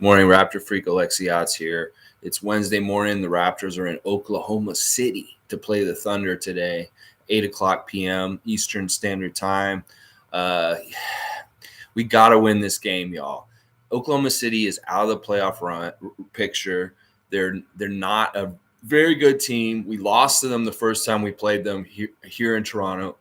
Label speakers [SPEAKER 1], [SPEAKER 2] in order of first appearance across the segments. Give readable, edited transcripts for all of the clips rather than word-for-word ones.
[SPEAKER 1] Morning, Raptor Freak Alexiot's here. It's Wednesday morning. The Raptors are in Oklahoma City to play the Thunder today, 8 o'clock p.m. Eastern Standard Time. We got to win this game, y'all. Oklahoma City is out of the playoff run picture. They're not a very good team. We lost to them the first time we played them here in Toronto,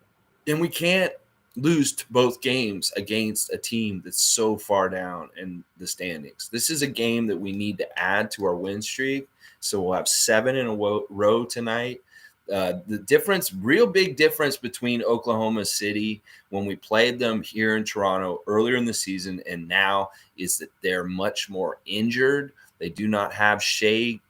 [SPEAKER 1] and we can't lose both games against a team that's so far down in the standings. This is a game that we need to add to our win streak. So we'll have 7 in a row tonight. The difference, real big difference between Oklahoma City when we played them here in Toronto earlier in the season and now is that they're much more injured. They do not have Shai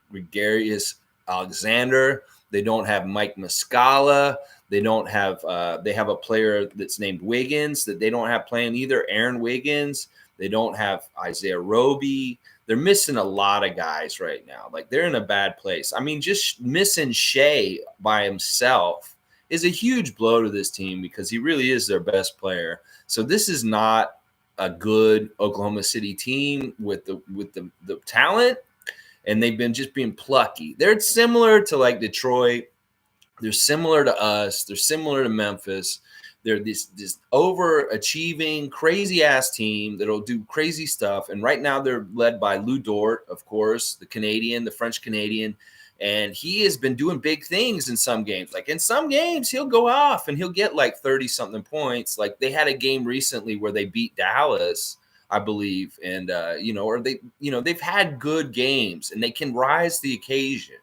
[SPEAKER 1] Alexander. They don't have Mike Muscala. They don't have they have a player that's named Wiggins that they don't have playing either, Aaron Wiggins. They don't have Isaiah Roby. They're missing a lot of guys right now. Like, they're in a bad place. I mean, just missing Shai by himself is a huge blow to this team because he really is their best player. So this is not a good Oklahoma City team with the talent, and they've been just being plucky. They're similar to like Detroit. They're similar to us. They're similar to Memphis. They're this overachieving, crazy-ass team that'll do crazy stuff. And right now they're led by Lou Dort, of course, the French-Canadian. And he has been doing big things in some games. Like, in some games, he'll go off and he'll get like 30-something points. Like, they had a game recently where they beat Dallas, I believe. And, they've had good games and they can rise to the occasion.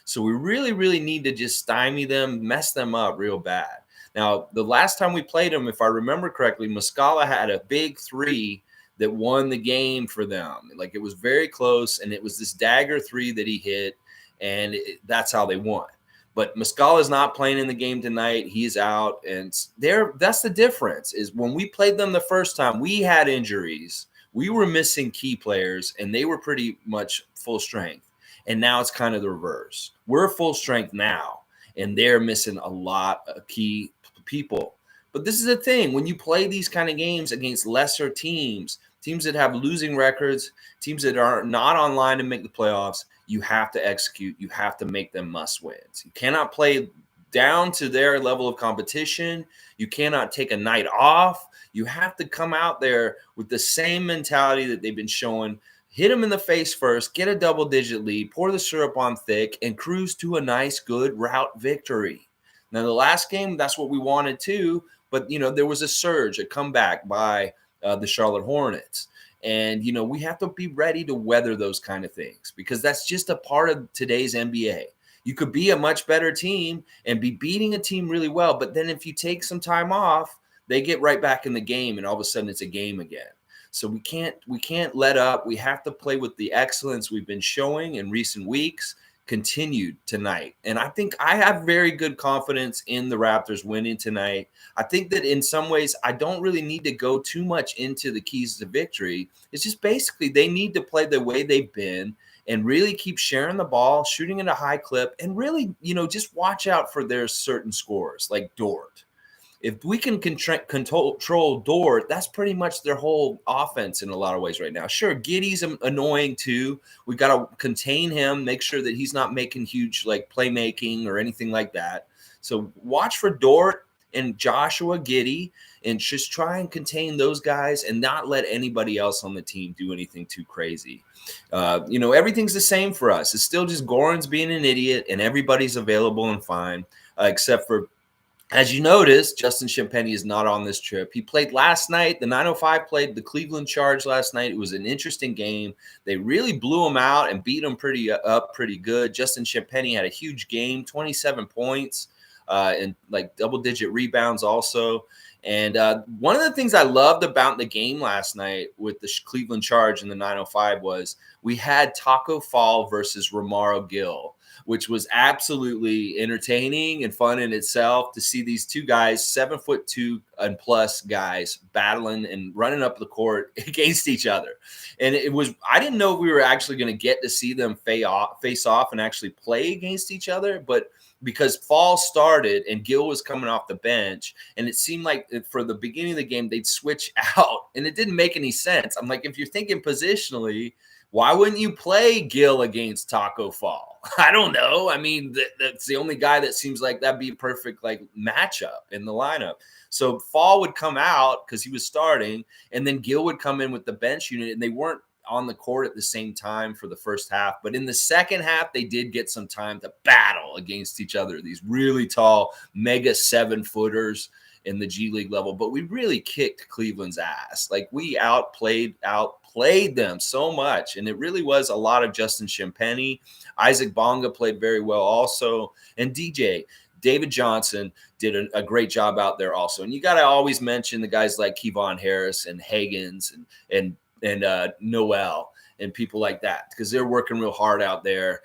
[SPEAKER 1] So we really, really need to just stymie them, mess them up real bad. Now, the last time we played them, if I remember correctly, Muscala had a big 3 that won the game for them. Like, it was very close, and it was this dagger 3 that he hit, and that's how they won. But Muscala is not playing in the game tonight. He's out, and that's the difference is when we played them the first time, we had injuries. We were missing key players, and they were pretty much full strength. And now it's kind of the reverse. We're full strength now, and they're missing a lot of key people. But this is the thing. When you play these kind of games against lesser teams that have losing records, teams that are not online to make the playoffs, you have to execute. You have to make them must wins. You cannot play down to their level of competition. You cannot take a night off. You have to come out there with the same mentality that they've been showing. Hit them in the face first, get a double-digit lead, pour the syrup on thick, and cruise to a nice, good route victory. Now, the last game, that's what we wanted too, but, there was a surge, a comeback by the Charlotte Hornets. And, we have to be ready to weather those kind of things because that's just a part of today's NBA. You could be a much better team and be beating a team really well, but then if you take some time off, they get right back in the game, and all of a sudden it's a game again. So we can't let up. We have to play with the excellence we've been showing in recent weeks, continued tonight. And I think I have very good confidence in the Raptors winning tonight. I think that in some ways, I don't really need to go too much into the keys to victory. It's just basically they need to play the way they've been and really keep sharing the ball, shooting at a high clip, and really, just watch out for their certain scores like Dort. If we can control Dort, that's pretty much their whole offense in a lot of ways right now. Sure, Giddey's annoying too. We got to contain him, make sure that he's not making huge like playmaking or anything like that. So watch for Dort and Joshua Giddey and just try and contain those guys and not let anybody else on the team do anything too crazy. Everything's the same for us. It's still just Goran's being an idiot and everybody's available and fine, except for, as you noticed, Justin Champagnie is not on this trip. He played last night. The 905 played the Cleveland Charge last night. It was an interesting game. They really blew him out and beat him pretty good. Justin Champagnie had a huge game, 27 points and like double-digit rebounds also. And one of the things I loved about the game last night with the Cleveland Charge and the 905 was we had Taco Fall versus Romaro Gill. which was absolutely entertaining and fun in itself to see these two guys, 7'2" and plus guys, battling and running up the court against each other. And I didn't know we were actually going to get to see them face off and actually play against each other, but because fall started and Gill was coming off the bench, and it seemed like for the beginning of the game they'd switch out, and it didn't make any sense. I'm like, if you're thinking positionally, why wouldn't you play Gill against Taco Fall? I don't know. I mean, that's the only guy that seems like that'd be a perfect like matchup in the lineup. So Fall would come out because he was starting, and then Gill would come in with the bench unit, and they weren't on the court at the same time for the first half. But in the second half, they did get some time to battle against each other, these really tall, mega 7-footers in the G League level. But we really kicked Cleveland's ass. Like, we outplayed them so much. And it really was a lot of Justin Champagnie. Isaac Bonga played very well also. And David Johnson did a great job out there also. And you got to always mention the guys like Kevon Harris and Higgins and Noel and people like that, because they're working real hard out there.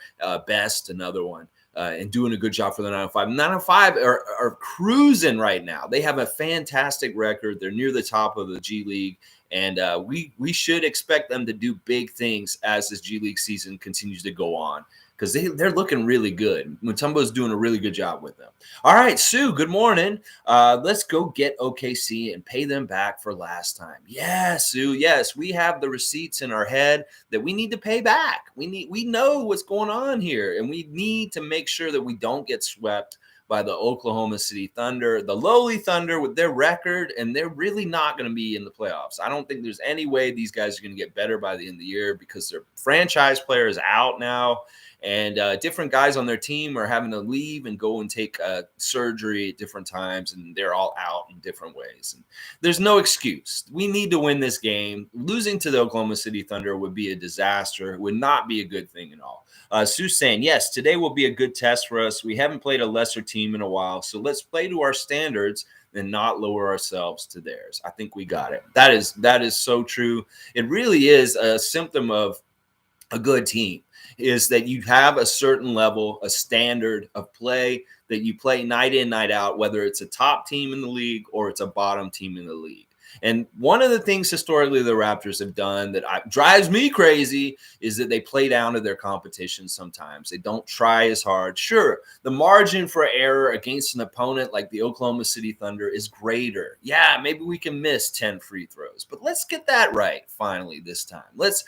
[SPEAKER 1] Best, another one, and doing a good job for the 905. 905 are cruising right now. They have a fantastic record. They're near the top of the G League, and we should expect them to do big things as this G League season continues to go on, because they're looking really good. Mutombo's doing a really good job with them. All right, Sue, good morning. Let's go get OKC and pay them back for last time. Yeah, Sue, yes, we have the receipts in our head that we need to pay back. We know what's going on here, and we need to make sure that we don't get swept by the Oklahoma City Thunder, the lowly Thunder with their record, and they're really not going to be in the playoffs. I don't think there's any way these guys are going to get better by the end of the year, because their franchise player is out now. And different guys on their team are having to leave and go and take surgery at different times, and they're all out in different ways. And there's no excuse. We need to win this game. Losing to the Oklahoma City Thunder would be a disaster. It would not be a good thing at all. Sue's saying, yes, today will be a good test for us. We haven't played a lesser team in a while, so let's play to our standards and not lower ourselves to theirs. I think we got it. That is so true. It really is a symptom of a good team, is that you have a certain level, a standard of play that you play night in, night out, whether it's a top team in the league or it's a bottom team in the league. And one of the things historically the Raptors have done that drives me crazy is that they play down to their competition sometimes. They don't try as hard. Sure, the margin for error against an opponent like the Oklahoma City Thunder is greater. Yeah, maybe we can miss 10 free throws, but let's get that right finally this time. Let's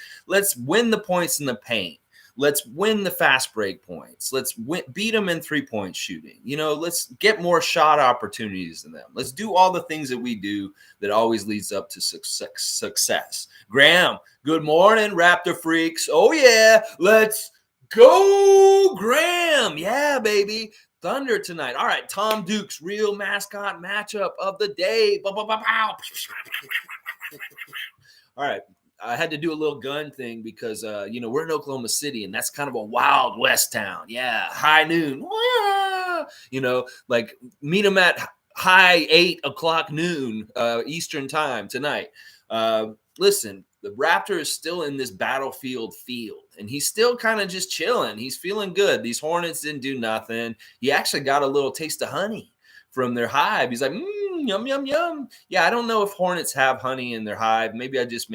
[SPEAKER 1] win the points in the paint. Let's win the fast break points. Let's beat them in three-point shooting. Let's get more shot opportunities than them. Let's do all the things that we do that always leads up to success. Graham, good morning, Raptor freaks. Oh, yeah. Let's go, Graham. Yeah, baby. Thunder tonight. All right, Tom Duke's real mascot matchup of the day. All right. I had to do a little gun thing because, we're in Oklahoma City, and that's kind of a Wild West town. Yeah, high noon. Like meet them at high 8 o'clock noon Eastern time tonight. Listen, the Raptor is still in this battlefield field, and he's still kind of just chilling. He's feeling good. These Hornets didn't do nothing. He actually got a little taste of honey from their hive. He's like, yum, yum, yum. Yeah, I don't know if Hornets have honey in their hive. Maybe I just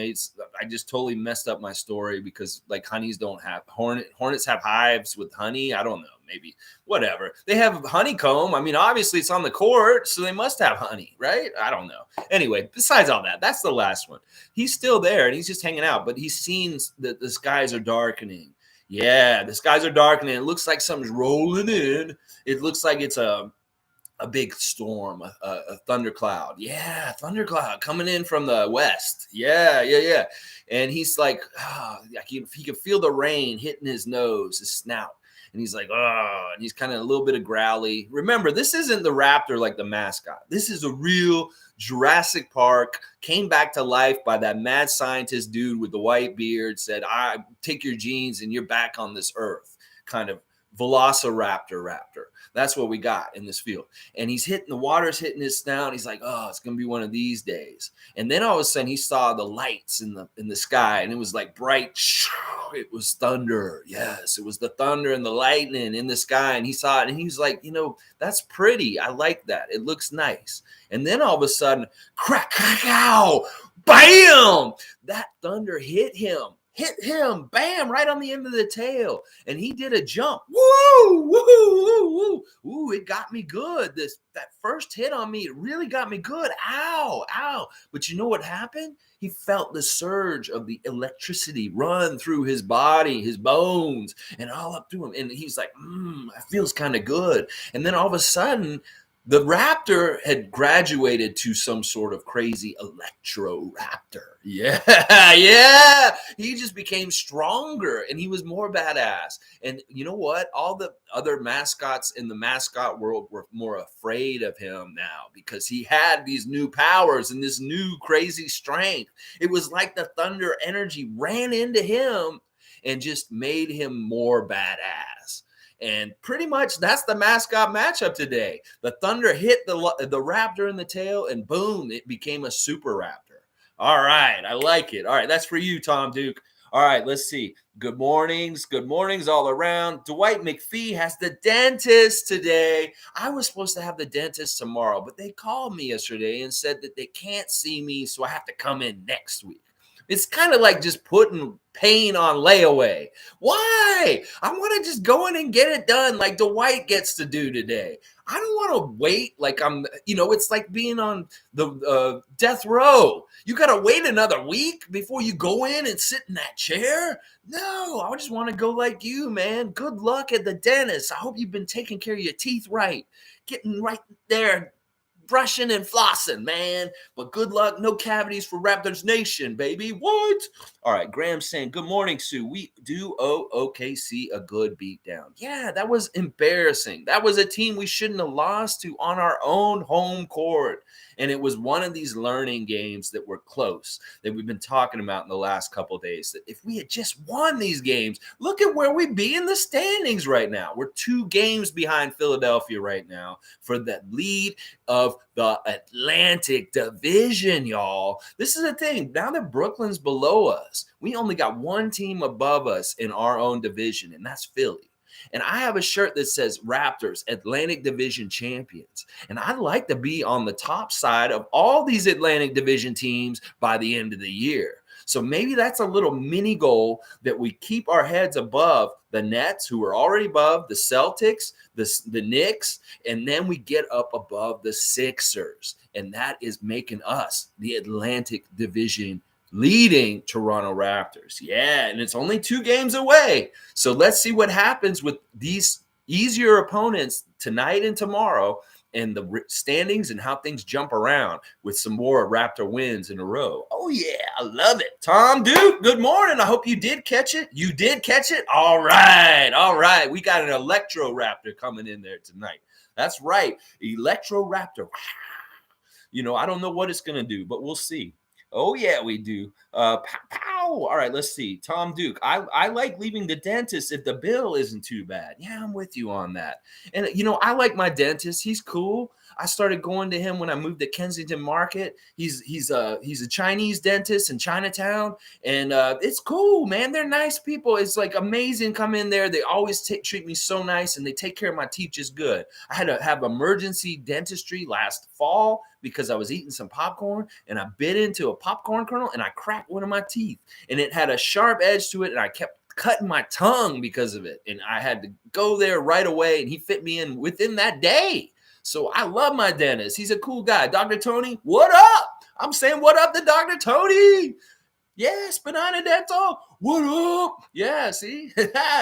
[SPEAKER 1] totally messed up my story, because like honeys don't have Hornets have hives with honey. I don't know. Maybe whatever. They have honeycomb. I mean, obviously it's on the court, so they must have honey, right? I don't know. Anyway, besides all that, that's the last one. He's still there, and he's just hanging out, but he's seen that the skies are darkening. Yeah, the skies are darkening. It looks like something's rolling in. It looks like it's a big storm, a thundercloud. Yeah, thundercloud coming in from the west. Yeah. And he's like, he could feel the rain hitting his nose, his snout. And he's like, and he's kind of a little bit of growly. Remember, this isn't the Raptor like the mascot. This is a real Jurassic Park, came back to life by that mad scientist dude with the white beard, said, I take your genes and you're back on this earth, kind of Velociraptor raptor. That's what we got in this field. And the water's hitting his snout. He's like, it's going to be one of these days. And then all of a sudden he saw the lights in the sky, and it was like bright. It was thunder. Yes, it was the thunder and the lightning in the sky. And he saw it and he was like, that's pretty. I like that. It looks nice. And then all of a sudden, crack, crack, ow, bam! That thunder hit him, bam, right on the end of the tail. And he did a jump. Woo, woo, woo, woo. Ooh, it got me good. That first hit on me, it really got me good. Ow, ow. But you know what happened? He felt the surge of the electricity run through his body, his bones, and all up to him. And he's like, it feels kind of good. And then all of a sudden, the raptor had graduated to some sort of crazy electro raptor. Yeah, yeah. He just became stronger and he was more badass. And you know what? All the other mascots in the mascot world were more afraid of him now because he had these new powers and this new crazy strength. It was like the thunder energy ran into him and just made him more badass. And pretty much that's the mascot matchup today. The Thunder hit the Raptor in the tail, and boom, it became a Super Raptor. All right, I like it. All right, that's for you, Tom Duke. All right, let's see. Good mornings all around. Dwight McPhee has the dentist today. I was supposed to have the dentist tomorrow, but they called me yesterday and said that they can't see me, so I have to come in next week. It's kind of like just putting pain on layaway. Why? I want to just go in and get it done like Dwight gets to do today. I don't want to wait like it's like being on the death row. You got to wait another week before you go in and sit in that chair? No, I just want to go like you, man. Good luck at the dentist. I hope you've been taking care of your teeth right. Getting right there. Brushing and flossing, man. But good luck. No cavities for Raptors Nation, baby. What? All right. Graham's saying, good morning, Sue. We do owe OKC a good beatdown. Yeah, that was embarrassing. That was a team we shouldn't have lost to on our own home court. And it was one of these learning games that were close that we've been talking about in the last couple of days. That if we had just won these games, look at where we'd be in the standings right now. We're 2 games behind Philadelphia right now for the lead of the Atlantic Division, y'all. This is the thing. Now that Brooklyn's below us, we only got one team above us in our own division, and that's Philly. And I have a shirt that says Raptors Atlantic Division Champions. And I'd like to be on the top side of all these Atlantic Division teams by the end of the year. So maybe that's a little mini goal that we keep our heads above the Nets, who are already above the Celtics, the Knicks, and then we get up above the Sixers. And that is making us the Atlantic Division leading Toronto Raptors. Yeah, and it's only 2 games away. So let's see what happens with these easier opponents tonight and tomorrow and the standings and how things jump around with some more Raptor wins in a row. Oh, yeah, I love it. Tom Duke, good morning. I hope you did catch it. You did catch it? All right. We got an Electro Raptor coming in there tonight. That's right, Electro Raptor. I don't know what it's going to do, but we'll see. Oh, yeah, we do. Pow. All right, let's see. Tom Duke, I like leaving the dentist if the bill isn't too bad. Yeah, I'm with you on that. And, I like my dentist. He's cool. I started going to him when I moved to Kensington Market. He's a Chinese dentist in Chinatown, and it's cool, man. They're nice people. It's like amazing. Come in there. They always treat me so nice, and they take care of my teeth just good. I had to have emergency dentistry last fall because I was eating some popcorn, and I bit into a popcorn kernel, and I cracked one of my teeth, and it had a sharp edge to it, and I kept cutting my tongue because of it, and I had to go there right away, and he fit me in within that day. So I love my dentist. He's a cool guy. Dr. Tony, what up? I'm saying what up to Dr. Tony. Yeah, Spadina Dental. What up? Yeah, see?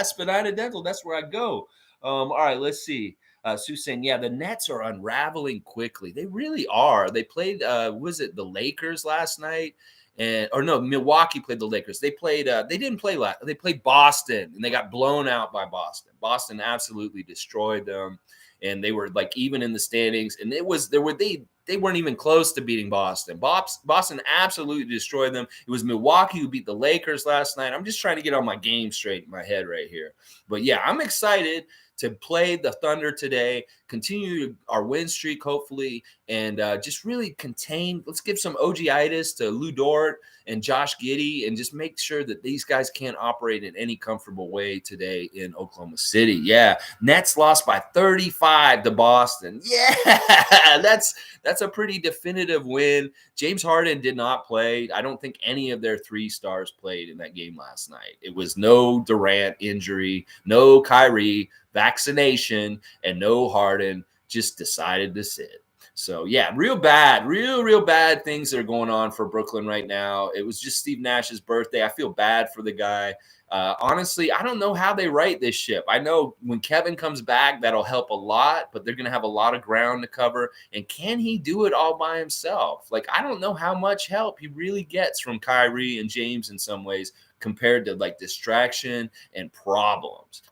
[SPEAKER 1] Spadina Dental, that's where I go. All right, let's see. Sue's saying, yeah, the Nets are unraveling quickly. They really are. They played, the Lakers last night? Milwaukee played the Lakers. They played, they didn't play last. They played Boston, and they got blown out by Boston. Boston absolutely destroyed them. And they were like even in the standings, and they weren't even close to beating Boston. Boston absolutely destroyed them. It was Milwaukee who beat the Lakers last night. I'm just trying to get all my game straight in my head right here. But yeah, I'm excited to play the Thunder today continue our win streak, hopefully, and just really contain. Let's give some OG-itis to Lou Dort and Josh Giddey and just make sure that these guys can't operate in any comfortable way today in Oklahoma City. Yeah, Nets lost by 35 to Boston. Yeah, that's a pretty definitive win. James Harden did not play. I don't think any of their 3 stars played in that game last night. It was no Durant injury, no Kyrie vaccination, and no Harden. Just decided to sit. So, yeah, real bad things that are going on for Brooklyn right now. It was just Steve Nash's birthday. I feel bad for the guy. Honestly, I don't know how they right this ship. I know when Kevin comes back, that'll help a lot, but they're going to have a lot of ground to cover. And can he do it all by himself? Like, I don't know how much help he really gets from Kyrie and James in some ways compared to, like, distraction and problems.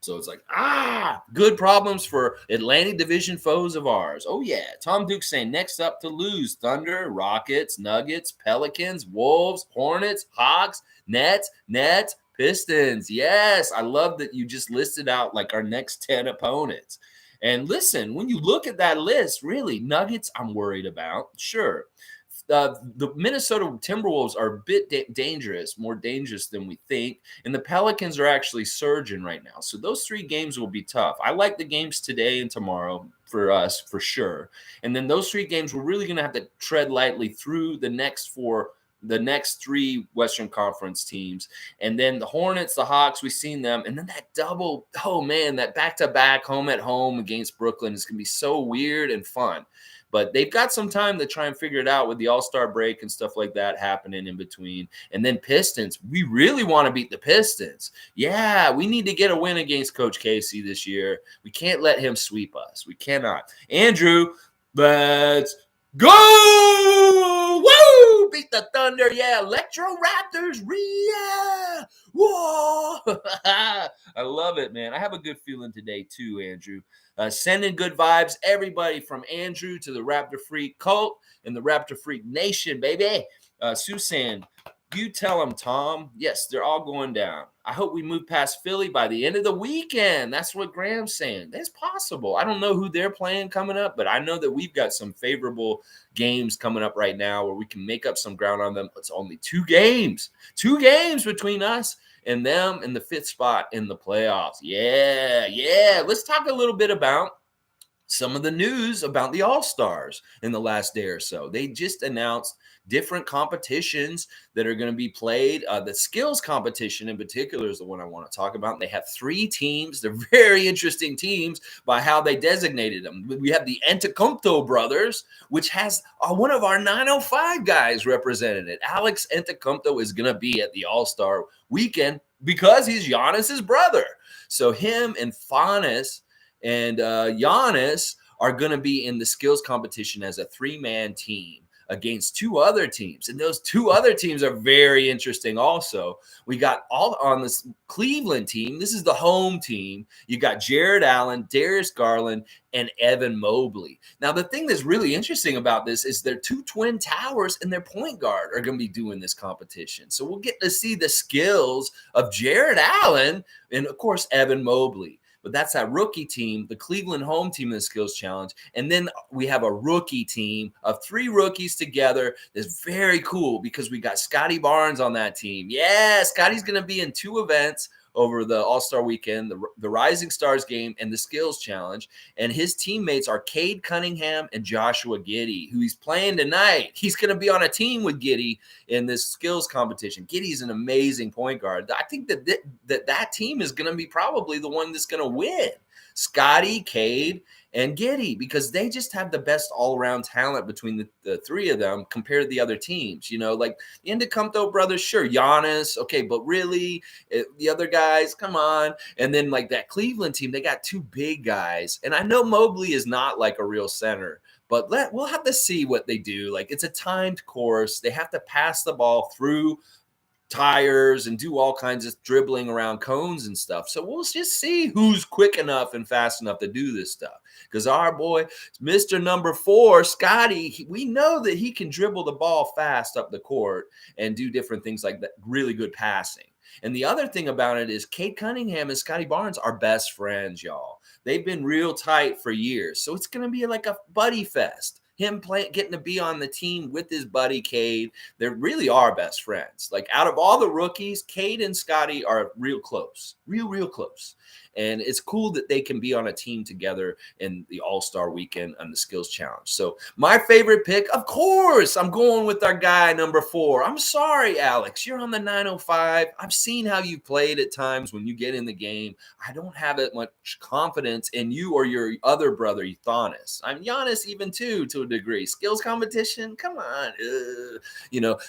[SPEAKER 1] So it's like, good problems for Atlantic Division foes of ours. Oh, yeah. Tom Duke saying next up to lose: Thunder, Rockets, Nuggets, Pelicans, Wolves, Hornets, Hawks, Nets, Pistons. Yes, I love that you just listed out like our next 10 opponents. And listen, when you look at that list, really, Nuggets I'm worried about. Sure. The Minnesota Timberwolves are a bit dangerous, more dangerous than we think. And the Pelicans are actually surging right now. So those 3 games will be tough. I like the games today and tomorrow for us, for sure. And then those 3 games, we're really going to have to tread lightly through the next 3 Western Conference teams. And then the Hornets, the Hawks, we've seen them. And then that double, that back-to-back home at home against Brooklyn is going to be so weird and fun. But they've got some time to try and figure it out with the All-Star break and stuff like that happening in between. And then Pistons, we really want to beat the Pistons. Yeah, we need to get a win against Coach Casey this year. We can't let him sweep us. We cannot. Andrew, let's go! Woo! Beat the Thunder. Yeah, Electro Raptors. Yeah! Whoa! I love it, man. I have a good feeling today too, Andrew. Sending good vibes, everybody from Andrew to the Raptor Freak cult and the Raptor Freak Nation, baby. Susan, you tell them, Tom. Yes, they're all going down. I hope we move past Philly by the end of the weekend. That's what Graham's saying. That's possible. I don't know who they're playing coming up, but I know that we've got some favorable games coming up right now where we can make up some ground on them. It's only 2 games. 2 games between us and them in the 5th spot in the playoffs. Yeah. Let's talk a little bit about some of the news about the All-Stars in the last day or so. They just announced different competitions that are going to be played. The skills competition in particular is the one I want to talk about. They have 3 teams. They're very interesting teams by how they designated them. We have the Antetokounmpo brothers, which has one of our 905 guys represented it. Alex Antetokounmpo is going to be at the All-Star weekend because he's Giannis's brother. So him and Fanis and Giannis are going to be in the skills competition as a 3-man team against 2 other teams. And those 2 other teams are very interesting also. We got all on this Cleveland team. This is the home team. You got Jared Allen, Darius Garland, and Evan Mobley. Now, the thing that's really interesting about this is their 2 twin towers and their point guard are going to be doing this competition. So we'll get to see the skills of Jared Allen and, of course, Evan Mobley. But that's that rookie team, the Cleveland home team in the skills challenge. And then we have a rookie team of 3 rookies together. That's very cool because we got Scotty Barnes on that team. Yeah, Scotty's going to be in 2 events over the All-Star weekend, the Rising Stars game and the skills challenge. And his teammates are Cade Cunningham and Joshua Giddey, who he's playing tonight. He's going to be on a team with Giddey in this skills competition. Giddey's an amazing point guard. I think that team is going to be probably the one that's going to win. Scotty, Cade, and Giddey, because they just have the best all-around talent between the 3 of them compared to the other teams. You know, like the Antetokounmpo brothers, sure, Giannis, okay, but really, the other guys, come on. And then like that Cleveland team, they got 2 big guys. And I know Mobley is not like a real center, but we'll have to see what they do. Like, it's a timed course. They have to pass the ball through tires and do all kinds of dribbling around cones and stuff. So we'll just see who's quick enough and fast enough to do this stuff. Because our boy, Mr. Number 4, Scotty, we know that he can dribble the ball fast up the court and do different things like that. Really good passing. And the other thing about it is Cade Cunningham and Scotty Barnes are best friends, y'all. They've been real tight for years. So it's going to be like a buddy fest. Him getting to be on the team with his buddy Cade. They really are best friends. Like out of all the rookies, Cade and Scotty are real close, real close. And it's cool that they can be on a team together in the All-Star weekend and the Skills Challenge. So my favorite pick, of course, I'm going with our guy number 4. I'm sorry, Alex, you're on the 905. I've seen how you played at times when you get in the game. I don't have that much confidence in you or your other brother, Giannis. I'm Giannis even too, to a degree. Skills competition, come on.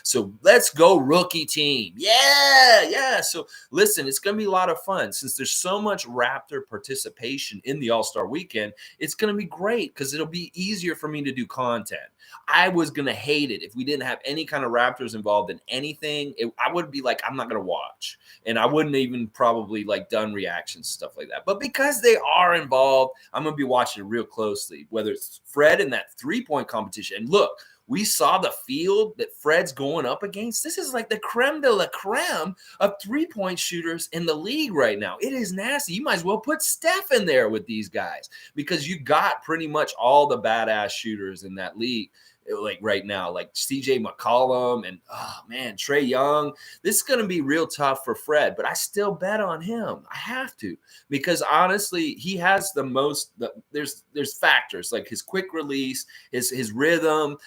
[SPEAKER 1] So let's go rookie team. Yeah. So listen, it's going to be a lot of fun since there's so much Raptor participation in the All-Star weekend. It's going to be great because it'll be easier for me to do content. I was going to hate it if we didn't have any kind of Raptors involved in anything. I would be like, I'm not going to watch. And I wouldn't even probably like done reactions, stuff like that. But because they are involved, I'm going to be watching it real closely, whether it's Fred in that 3-point competition. And look, we saw the field that Fred's going up against. This is like the creme de la creme of 3-point shooters in the league right now. It is nasty. You might as well put Steph in there with these guys because you got pretty much all the badass shooters in that league. Like right now, like CJ McCollum and Trae Young. This is going to be real tough for Fred, but I still bet on him. I have to because honestly, he has the most. There's factors like his quick release, his rhythm,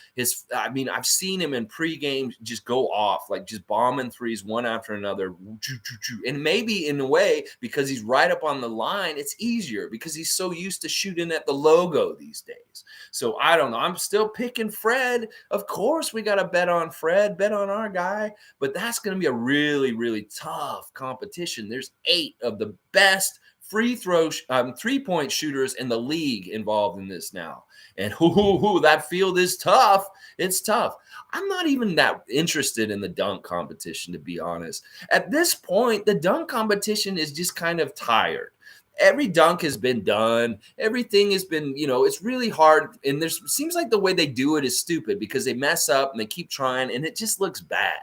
[SPEAKER 1] I've seen him in pregame just go off, like just bombing threes one after another, and maybe in a way because he's right up on the line, it's easier because he's so used to shooting at the logo these days. So I don't know. I'm still picking Fred. Of course, we got to bet on Fred, bet on our guy. But that's going to be a really, really tough competition. There's 8 of the best free throw 3-point shooters in the league involved in this now. And that field is tough. It's tough. I'm not even that interested in the dunk competition, to be honest. At this point, the dunk competition is just kind of tired. Every dunk has been done. Everything has been, it's really hard. And seems like the way they do it is stupid because they mess up and they keep trying and it just looks bad.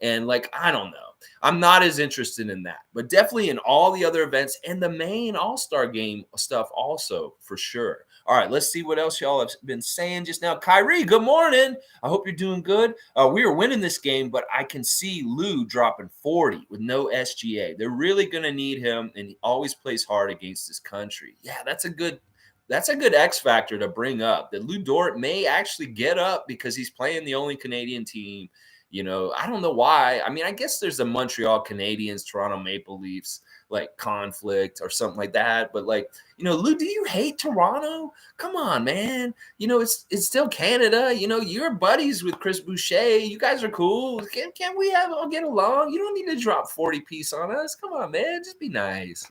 [SPEAKER 1] And I don't know. I'm not as interested in that, but definitely in all the other events and the main All-Star game stuff also for sure. All right, let's see what else y'all have been saying just now. Kyrie, good morning. I hope you're doing good. We are winning this game, but I can see Lou dropping 40 with no SGA. They're really going to need him, and he always plays hard against his country. Yeah, that's a good X factor to bring up. That Lou Dort may actually get up because he's playing the only Canadian team. I don't know why. I guess there's a Montreal Canadiens, Toronto Maple Leafs conflict or something like that. But Lou, do you hate Toronto? Come on, man. It's still Canada. You're buddies with Chris Boucher. You guys are cool. Can't we all get along? You don't need to drop 40 piece on us. Come on, man. Just be nice.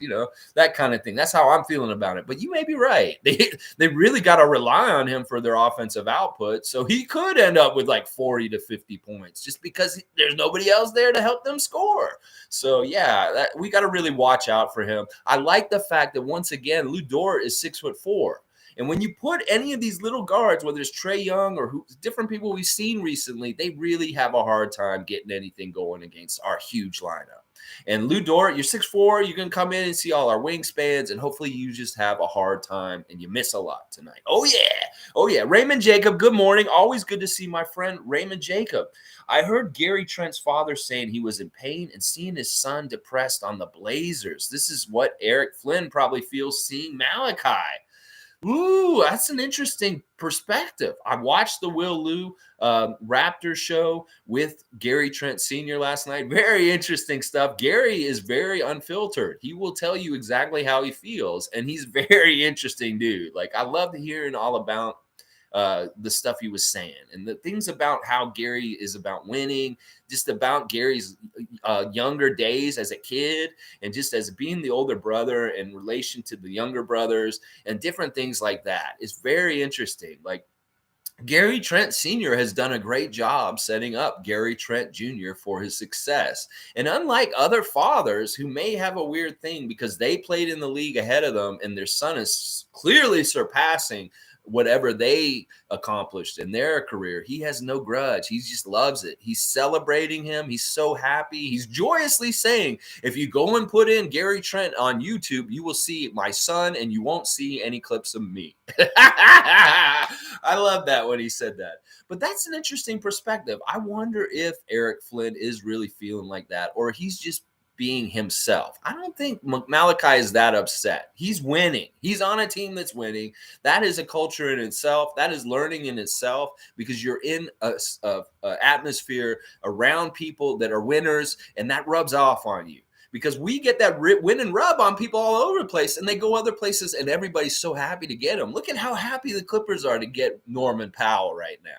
[SPEAKER 1] That kind of thing. That's how I'm feeling about it. But you may be right. They really got to rely on him for their offensive output. So he could end up with 40 to 50 points just because there's nobody else there to help them score. So yeah, we got to really watch out for him. I like the fact that once again, Lou Dort is 6'4". And when you put any of these little guards, whether it's Trae Young or different people we've seen recently, they really have a hard time getting anything going against our huge lineup. And Lou Dort, you're 6'4", you can come in and see all our wingspans, and hopefully you just have a hard time and you miss a lot tonight. Oh, yeah. Raymond Jacob, good morning. Always good to see my friend Raymond Jacob. I heard Gary Trent's father saying he was in pain and seeing his son depressed on the Blazers. This is what Eric Flynn probably feels seeing Malachi. Ooh, that's an interesting perspective. I watched the Will Lou Raptors show with Gary Trent Sr. last night. Very interesting stuff. Gary is very unfiltered. He will tell you exactly how he feels, and he's very interesting dude. I love hearing all about the stuff he was saying and the things about how Gary is about winning, just about Gary's younger days as a kid and just as being the older brother in relation to the younger brothers and different things like that. It's very interesting. Gary Trent Sr. has done a great job setting up Gary Trent Jr. for his success. And unlike other fathers who may have a weird thing because they played in the league ahead of them and their son is clearly surpassing whatever they accomplished in their career. He has no grudge. He just loves it. He's celebrating him. He's so happy. He's joyously saying, if you go and put in Gary Trent on YouTube, you will see my son and you won't see any clips of me. I love that when he said that. But that's an interesting perspective. I wonder if Eric Flynn is really feeling like that, or he's just being himself. I don't think Malachi is that upset. He's winning. He's on a team that's winning. That is a culture in itself. That is learning in itself, because you're in a atmosphere around people that are winners, and that rubs off on you. Because we get that win and rub on people all over the place, and they go other places, and everybody's so happy to get them. Look at how happy the Clippers are to get Norman Powell right now.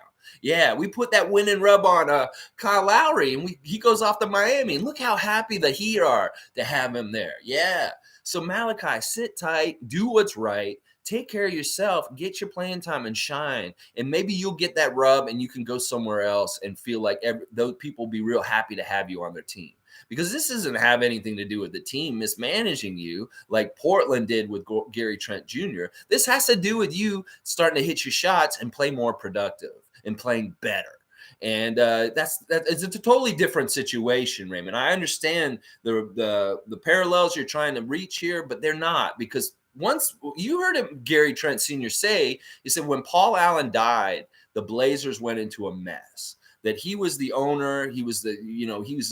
[SPEAKER 1] Yeah, we put that win and rub on Kyle Lowry, and he goes off to Miami. And look how happy the Heat are to have him there. Yeah. So Malachi, sit tight, do what's right, take care of yourself, get your playing time, and shine. And maybe you'll get that rub, and you can go somewhere else and feel like those people will be real happy to have you on their team. Because this doesn't have anything to do with the team mismanaging you like Portland did with Gary Trent Jr. This has to do with you starting to hit your shots and play more productive and playing better. And it's a totally different situation, Raymond. I understand the parallels you're trying to reach here, but they're not, because once you heard Gary Trent Sr. say, he said when Paul Allen died, the Blazers went into a mess. That he was the owner, he was the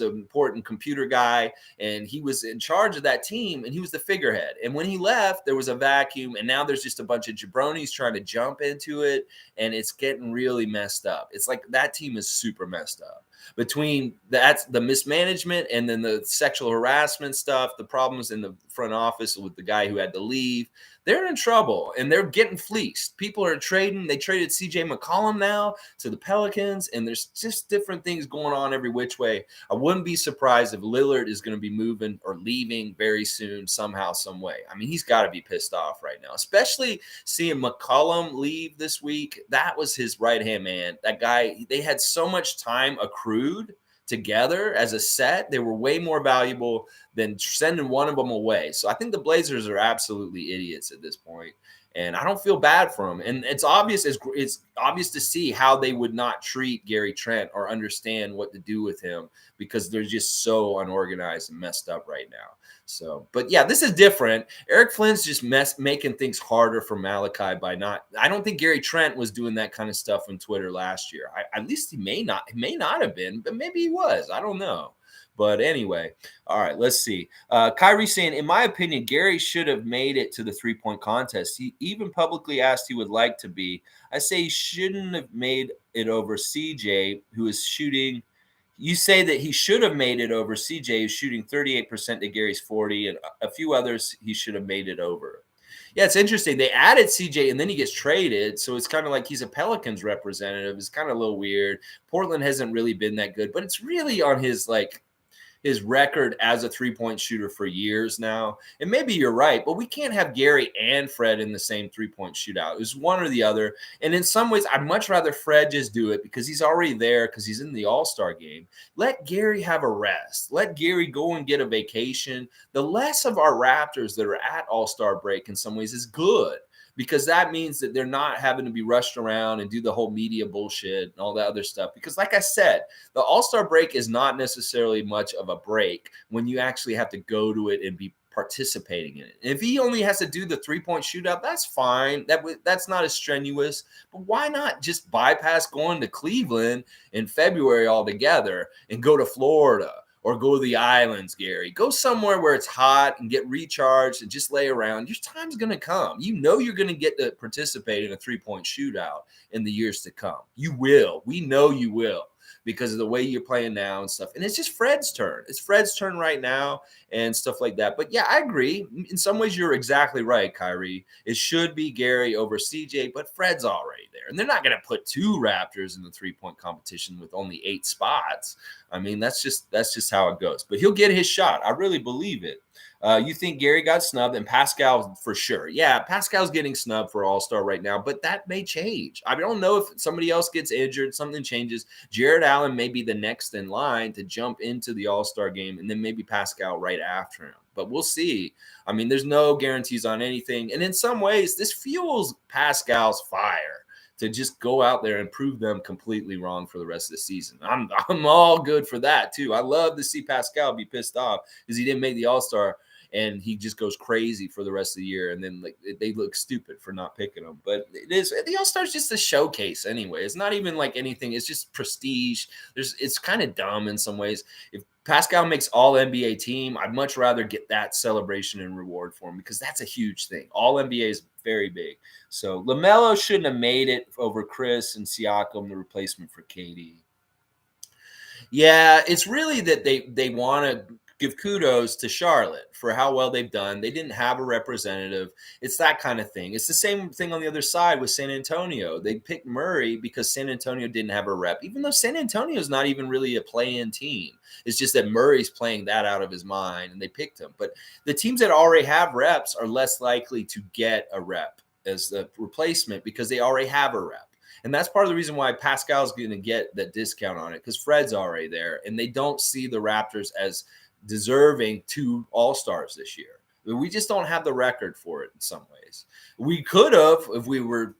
[SPEAKER 1] important computer guy, and he was in charge of that team, and he was the figurehead. And when he left, there was a vacuum, and now there's just a bunch of jabronis trying to jump into it, and it's getting really messed up. It's like that team is super messed up. Between the mismanagement and then the sexual harassment stuff, the problems in the front office with the guy who had to leave, they're in trouble and they're getting fleeced. People are trading. They traded CJ McCollum now to the Pelicans, and there's just different things going on every which way. I wouldn't be surprised if Lillard is going to be moving or leaving very soon, somehow, some way. I mean, he's got to be pissed off right now, especially seeing McCollum leave this week. That was his right-hand man. That guy, they had so much time accrued together as a set. They were way more valuable than sending one of them away. So I think the Blazers are absolutely idiots at this point, and I don't feel bad for them. And it's obvious to see how they would not treat Gary Trent or understand what to do with him, because they're just so unorganized and messed up right now. So, but yeah, this is different. Eric Flynn's just making things harder for Malachi by not. I don't think Gary Trent was doing that kind of stuff on Twitter last year. At least he may not have been, but maybe he was. I don't know. But anyway, all right, let's see. Kyrie saying, in my opinion, Gary should have made it to the three-point contest. He even publicly asked he would like to be. I say he shouldn't have made it over CJ, who is shooting. You say that he should have made it over CJ, who's shooting 38% to Gary's 40%, and a few others he should have made it over. Yeah, it's interesting. They added CJ, and then he gets traded, so it's kind of like he's a Pelicans representative. It's kind of a little weird. Portland hasn't really been that good, but it's really on his record as a three-point shooter for years now. And maybe you're right, but we can't have Gary and Fred in the same three-point shootout. It was one or the other. And in some ways, I'd much rather Fred just do it because he's already there, because he's in the All-Star game. Let Gary have a rest. Let Gary go and get a vacation. The less of our Raptors that are at All-Star break in some ways is good, because that means that they're not having to be rushed around and do the whole media bullshit and all that other stuff. Because like I said, the All-Star break is not necessarily much of a break when you actually have to go to it and be participating in it. And if he only has to do the three-point shootout, that's fine. That's not as strenuous. But why not just bypass going to Cleveland in February altogether and go to Florida? Or go to the islands, Gary. Go somewhere where it's hot and get recharged and just lay around. Your time's going to come. You know you're going to get to participate in a three-point shootout in the years to come. You will. We know you will, because of the way you're playing now and stuff. And it's just Fred's turn. It's Fred's turn right now and stuff like that. But yeah, I agree. In some ways, you're exactly right, Kyrie. It should be Gary over CJ, but Fred's already there. And they're not going to put two Raptors in the three-point competition with only 8 spots. I mean, that's just how it goes. But he'll get his shot. I really believe it. You think Gary got snubbed and Pascal for sure. Yeah, Pascal's getting snubbed for All-Star right now, but that may change. I don't know if somebody else gets injured, something changes. Jared Allen may be the next in line to jump into the All-Star game, and then maybe Pascal right after him. But we'll see. I mean, there's no guarantees on anything. And in some ways, this fuels Pascal's fire to just go out there and prove them completely wrong for the rest of the season. I'm all good for that, too. I love to see Pascal be pissed off because he didn't make the All-Star and he just goes crazy for the rest of the year. And then like they look stupid for not picking him. But the All-Star is just a showcase anyway. It's not even like anything. It's just prestige. It's kind of dumb in some ways. If Pascal makes all NBA team, I'd much rather get that celebration and reward for him because that's a huge thing. All NBA is very big. So LaMelo shouldn't have made it over Chris and Siakam, the replacement for KD. Yeah, it's really that they want to give kudos to Charlotte for how well they've done. They didn't have a representative. It's that kind of thing. It's the same thing on the other side with San Antonio. They picked Murray because San Antonio didn't have a rep, even though San Antonio is not even really a play-in team. It's just that Murray's playing that out of his mind, and they picked him. But the teams that already have reps are less likely to get a rep as the replacement because they already have a rep. And that's part of the reason why Pascal's going to get that discount on it because Fred's already there, and they don't see the Raptors as deserving 2 All-Stars this year. We just don't have the record for it in some ways. We could have if we were,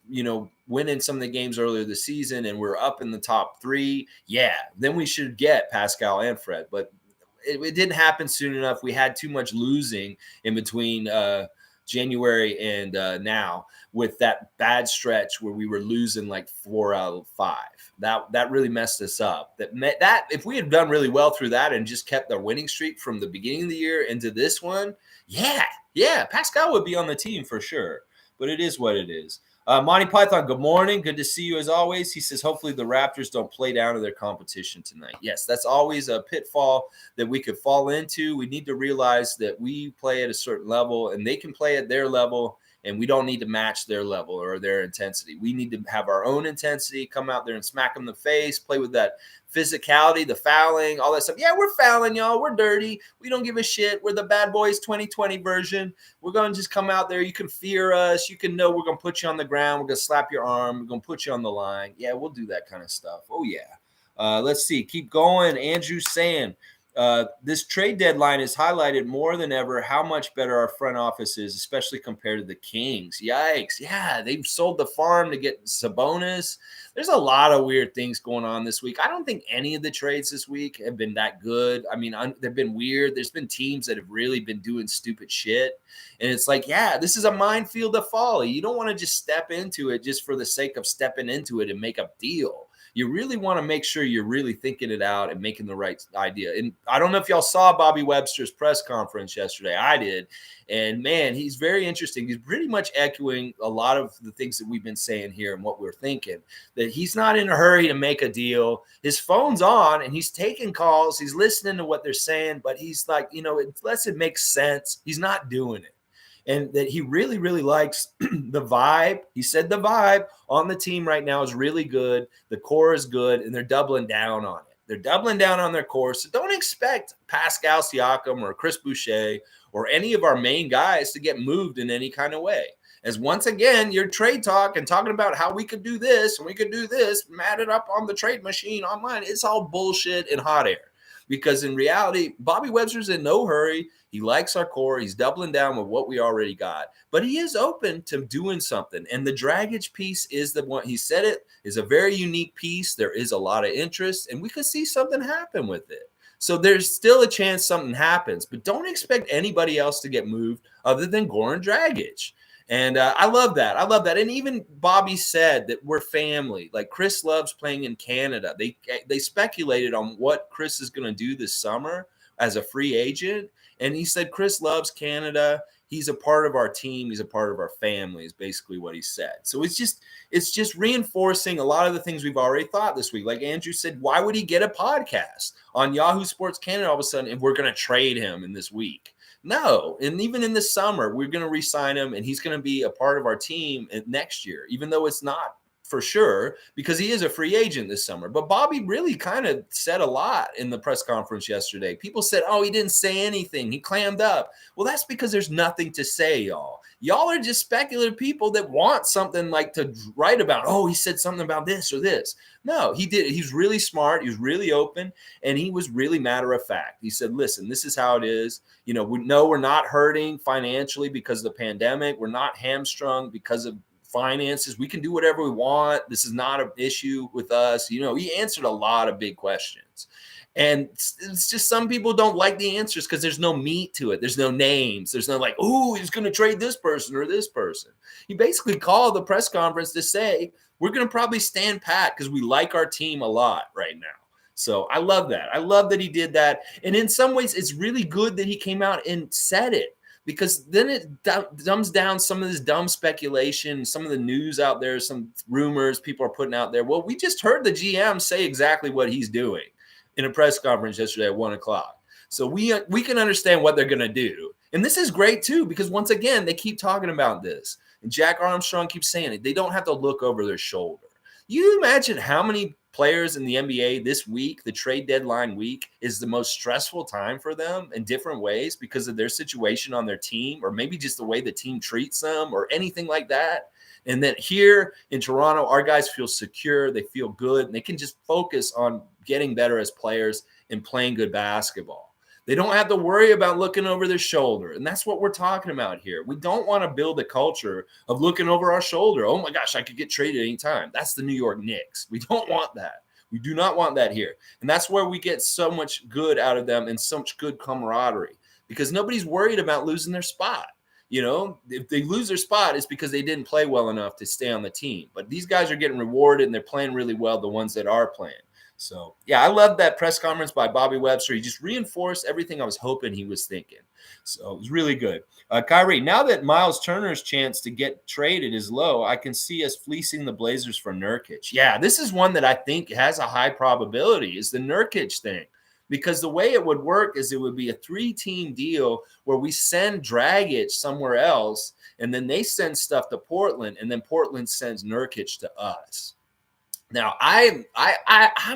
[SPEAKER 1] winning some of the games earlier this season and we're up in the top 3. Yeah, then we should get Pascal and Fred. But it didn't happen soon enough. We had too much losing in between January and now with that bad stretch where we were losing like 4 out of 5. That really messed us up. That if we had done really well through that and just kept the winning streak from the beginning of the year into this one, yeah, Pascal would be on the team for sure. But it is what it is. Monty Python, good morning. Good to see you as always. He says, hopefully the Raptors don't play down to their competition tonight. Yes, that's always a pitfall that we could fall into. We need to realize that we play at a certain level and they can play at their level, and we don't need to match their level or their intensity. We need to have our own intensity, come out there and smack them in the face, play with that physicality, the fouling, all that stuff. Yeah, we're fouling, y'all. We're dirty. We don't give a shit. We're the Bad Boys 2020 version. We're going to just come out there. You can fear us. You can know we're going to put you on the ground. We're going to slap your arm. We're going to put you on the line. Yeah, we'll do that kind of stuff. Oh, yeah. Let's see. Keep going. Andrew saying, this trade deadline has highlighted more than ever how much better our front office is, especially compared to the Kings. Yikes. Yeah, they've sold the farm to get Sabonis. There's a lot of weird things going on this week. I don't think any of the trades this week have been that good. I mean, they've been weird. There's been teams that have really been doing stupid shit. And it's like, yeah, this is a minefield of folly. You don't want to just step into it just for the sake of stepping into it and make a deal. You really want to make sure you're really thinking it out and making the right idea. And I don't know if y'all saw Bobby Webster's press conference yesterday. I did. And, man, he's very interesting. He's pretty much echoing a lot of the things that we've been saying here and what we're thinking, that he's not in a hurry to make a deal. His phone's on, and he's taking calls. He's listening to what they're saying, but he's like, unless it makes sense, he's not doing it. And that he really, really likes the vibe. He said the vibe on the team right now is really good. The core is good, and they're doubling down on it. They're doubling down on their core. So don't expect Pascal Siakam or Chris Boucher or any of our main guys to get moved in any kind of way. As once again, your trade talk and talking about how we could do this and we could do this, matted up on the trade machine online, it's all bullshit and hot air. Because in reality, Bobby Webster's in no hurry. He likes our core. He's doubling down with what we already got. But he is open to doing something. And the Dragic piece is the one, he said it, is a very unique piece. There is a lot of interest, and we could see something happen with it. So there's still a chance something happens. But don't expect anybody else to get moved other than Goran Dragic. And I love that. I love that. And even Bobby said that we're family. Like Chris loves playing in Canada. They speculated on what Chris is going to do this summer as a free agent. And he said Chris loves Canada. He's a part of our team. He's a part of our family is basically what he said. So it's just reinforcing a lot of the things we've already thought this week. Like Andrew said, why would he get a podcast on Yahoo Sports Canada all of a sudden if we're going to trade him in this week? No, and even in the summer, we're going to re-sign him, and he's going to be a part of our team next year, even though it's not for sure, because he is a free agent this summer. But Bobby really kind of said a lot in the press conference yesterday. People said, oh, he didn't say anything. He clammed up. Well, that's because there's nothing to say, y'all. Y'all are just speculative people that want something like to write about. Oh, he said something about this or this. No, he did. He's really smart. He was really open, and he was really matter of fact. He said, listen, this is how it is. You know, we're not hurting financially because of the pandemic. We're not hamstrung because of finances. We can do whatever we want. This is not an issue with us. You know, he answered a lot of big questions. And it's just some people don't like the answers because there's no meat to it. There's no names. There's no like, oh, he's going to trade this person or this person. He basically called the press conference to say, we're going to probably stand pat because we like our team a lot right now. So I love that. I love that he did that. And in some ways, it's really good that he came out and said it, because then it dumbs down some of this dumb speculation, some of the news out there, some rumors people are putting out there. Well, we just heard the GM say exactly what he's doing in a press conference yesterday at 1:00. So we can understand what they're going to do. And this is great, too, because once again, they keep talking about this. And Jack Armstrong keeps saying it. They don't have to look over their shoulder. You imagine how many players in the NBA this week, the trade deadline week, is the most stressful time for them in different ways because of their situation on their team, or maybe just the way the team treats them or anything like that. And then here in Toronto, our guys feel secure, they feel good, and they can just focus on getting better as players and playing good basketball. They don't have to worry about looking over their shoulder. And that's what we're talking about here. We don't want to build a culture of looking over our shoulder. Oh my gosh, I could get traded anytime. That's the New York Knicks. We don't want that. We do not want that here. And that's where we get so much good out of them and so much good camaraderie, because nobody's worried about losing their spot. You know, if they lose their spot, it's because they didn't play well enough to stay on the team. But these guys are getting rewarded and they're playing really well, the ones that are playing. So, yeah, I love that press conference by Bobby Webster. He just reinforced everything I was hoping he was thinking. So it was really good. Kyrie, now that Miles Turner's chance to get traded is low, I can see us fleecing the Blazers for Nurkic. Yeah, this is one that I think has a high probability, is the Nurkic thing. Because the way it would work is it would be a 3-team deal where we send Dragic somewhere else, and then they send stuff to Portland, and then Portland sends Nurkic to us. Now, I'm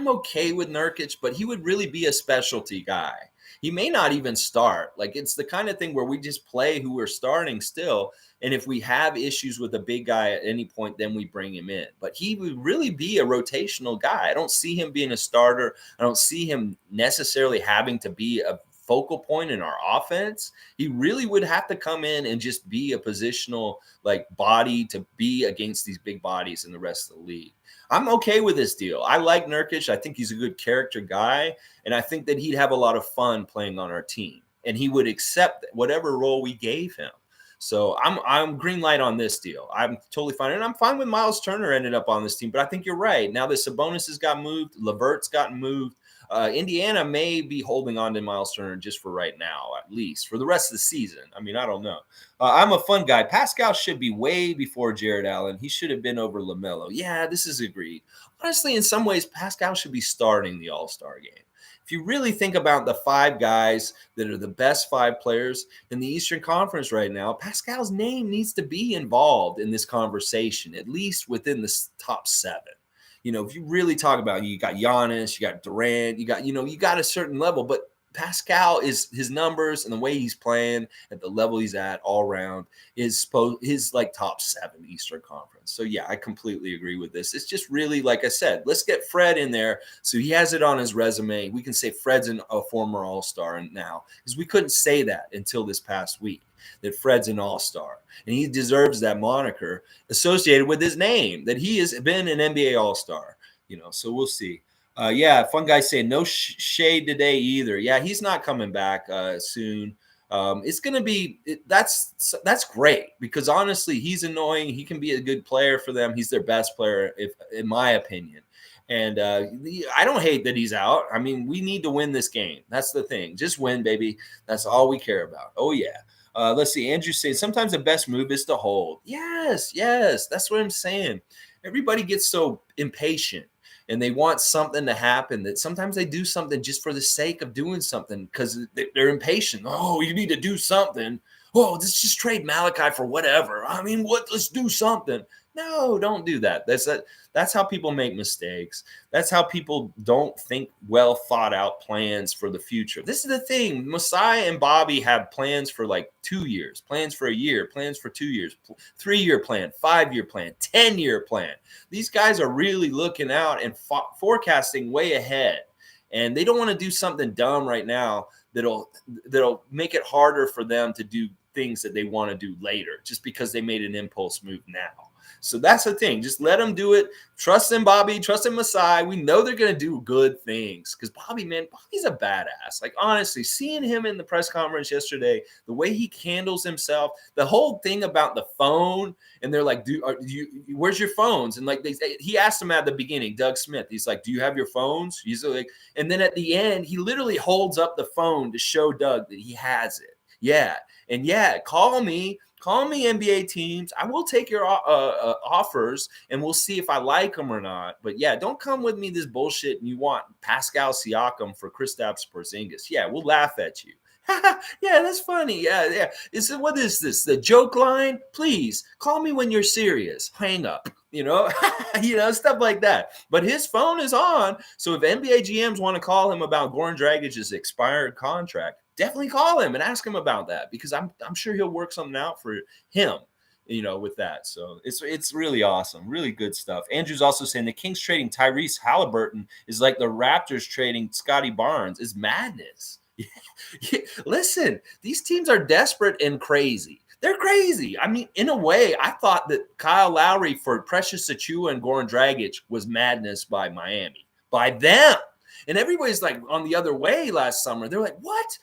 [SPEAKER 1] okay with Nurkic, but he would really be a specialty guy. He may not even start. Like, it's the kind of thing where we just play who we're starting still, and if we have issues with a big guy at any point, then we bring him in. But he would really be a rotational guy. I don't see him being a starter. I don't see him necessarily having to be a focal point in our offense. He really would have to come in and just be a positional like body to be against these big bodies in the rest of the league. I'm okay with this deal. I like Nurkic. I think he's a good character guy, and I think that he'd have a lot of fun playing on our team, and he would accept whatever role we gave him. So I'm green light on this deal. I'm totally fine, and I'm fine with Miles Turner ended up on this team. But I think you're right. Now that Sabonis has got moved, LeVert's gotten moved. Indiana may be holding on to Miles Turner just for right now, at least for the rest of the season. I mean, I don't know. I'm a fun guy. Pascal should be way before Jared Allen. He should have been over LaMelo. Yeah, this is agreed. Honestly, in some ways, Pascal should be starting the All-Star game. If you really think about the 5 guys that are the best 5 players in the Eastern Conference right now, Pascal's name needs to be involved in this conversation, at least within the top 7. You know, if you really talk about, you got Giannis, you got Durant, you got a certain level, but Pascal is his numbers and the way he's playing at the level he's at all around is like top 7 Eastern Conference. So yeah, I completely agree with this. It's just really, like I said, let's get Fred in there so he has it on his resume. We can say Fred's a former All-Star now, because we couldn't say that until this past week, that Fred's an All-Star, and he deserves that moniker associated with his name, that he has been an NBA All-Star. You know, so we'll see. Yeah, fun guy saying no shade today either. Yeah, he's not coming back soon. It's going to be that's great, because honestly, he's annoying. He can be a good player for them. He's their best player, in my opinion. And I don't hate that he's out. I mean, we need to win this game. That's the thing. Just win, baby. That's all we care about. Oh, yeah. Let's see. Andrew saying sometimes the best move is to hold. Yes. That's what I'm saying. Everybody gets so impatient and they want something to happen that sometimes they do something just for the sake of doing something because they're impatient. Oh, you need to do something. Oh, let's just trade Malachi for whatever. I mean, let's do something. No, don't do that. That's how people make mistakes. That's how people don't think well thought out plans for the future. This is the thing. Masai and Bobby have plans for like 2 years, plans for a year, plans for 2 years, 3-year plan, 5-year plan, 10-year plan. These guys are really looking out and forecasting way ahead. And they don't want to do something dumb right now that'll make it harder for them to do things that they want to do later just because they made an impulse move now. So that's the thing. Just let them do it. Trust in Bobby. Trust in Masai. We know they're going to do good things because Bobby's a badass. Like, honestly, seeing him in the press conference yesterday, the way he handles himself, the whole thing about the phone, and they're like, where's your phones? And like he asked him at the beginning, Doug Smith, he's like, do you have your phones? He's like, and then at the end, he literally holds up the phone to show Doug that he has it. Yeah. And yeah, call me, NBA teams. I will take your offers, and we'll see if I like them or not. But yeah, don't come with me this bullshit and you want Pascal Siakam for Kristaps Porzingis. Yeah, we'll laugh at you. Yeah, that's funny. Yeah. What is this? The joke line? Please call me when you're serious. Hang up. Stuff like that. But his phone is on. So if NBA GMs want to call him about Goran Dragic's expired contract, definitely call him and ask him about that, because I'm sure he'll work something out for him, with that. So it's really awesome. Really good stuff. Andrew's also saying the Kings trading Tyrese Halliburton is like the Raptors trading Scotty Barnes. Is madness. Listen, these teams are desperate and crazy. They're crazy. I mean, in a way, I thought that Kyle Lowry for Precious Achiuwa and Goran Dragic was madness by Miami, by them. And everybody's like on the other way last summer. They're like, what?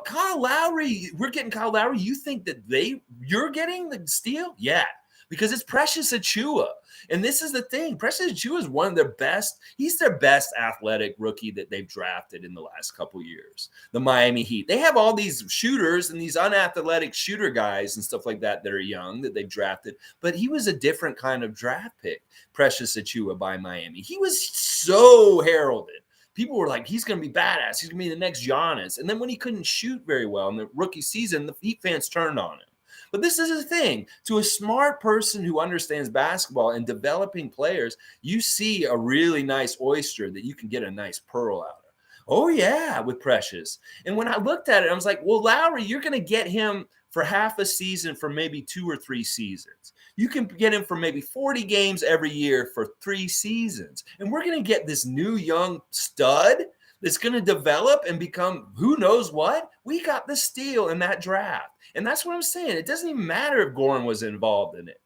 [SPEAKER 1] Kyle Lowry, we're getting Kyle Lowry. You think that you're getting the steal? Yeah, because it's Precious Achiuwa. And this is the thing. Precious Achiuwa is one of their best. He's their best athletic rookie that they've drafted in the last couple years. The Miami Heat. They have all these shooters and these unathletic shooter guys and stuff like that are young that they've drafted. But he was a different kind of draft pick, Precious Achiuwa by Miami. He was so heralded. People were like, he's going to be badass. He's going to be the next Giannis. And then when he couldn't shoot very well in the rookie season, the Heat fans turned on him. But this is the thing. To a smart person who understands basketball and developing players, you see a really nice oyster that you can get a nice pearl out of. Oh, yeah, with Precious. And when I looked at it, I was like, well, Lowry, you're going to get him for half a season for maybe 2 or 3 seasons. You can get him for maybe 40 games every year for 3 seasons. And we're going to get this new young stud that's going to develop and become who knows what. We got the steal in that draft. And that's what I'm saying. It doesn't even matter if Goran was involved in it.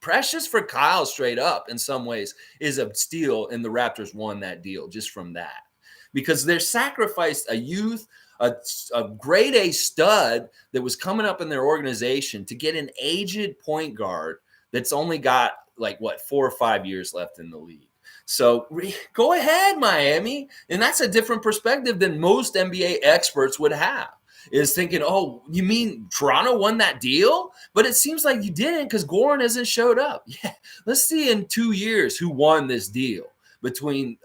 [SPEAKER 1] Precious for Kyle straight up in some ways is a steal, and the Raptors won that deal just from that. Because they sacrificed a youth, a grade A stud that was coming up in their organization to get an aged point guard that's only got 4 or 5 years left in the league. So go ahead, Miami. And that's a different perspective than most NBA experts would have, is thinking, oh, you mean Toronto won that deal? But it seems like you didn't, because Goran hasn't showed up. Yeah, let's see in 2 years who won this deal between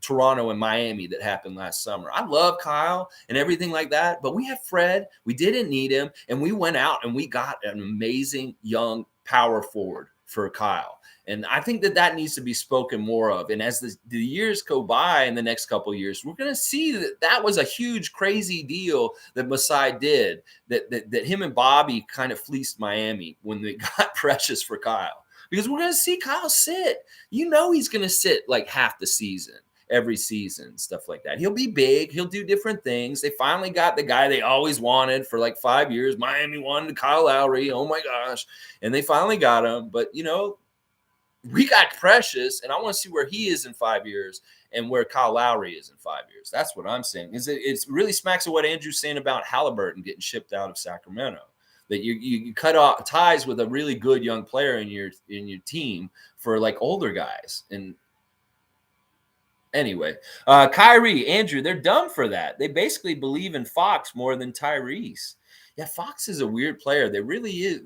[SPEAKER 1] Toronto and Miami that happened last summer. I love Kyle and everything like that, but we have Fred. We didn't need him, and we went out and we got an amazing young power forward for Kyle. And I think that needs to be spoken more of. And as the years go by in the next couple of years, we're going to see that was a huge, crazy deal that Masai did, that him and Bobby kind of fleeced Miami when they got Precious for Kyle. Because we're going to see Kyle sit. He's going to sit like half the season, every season, stuff like that. He'll be big. He'll do different things. They finally got the guy they always wanted for 5 years. Miami wanted Kyle Lowry. Oh, my gosh. And they finally got him. But, we got Precious, and I want to see where he is in 5 years and where Kyle Lowry is in 5 years. That's what I'm saying. It really smacks of what Andrew's saying about Halliburton getting shipped out of Sacramento. That you cut off ties with a really good young player in your team for older guys. And anyway, Kyrie, Andrew, they're dumb for that. They basically believe in Fox more than Tyrese. Yeah, Fox is a weird player. They really is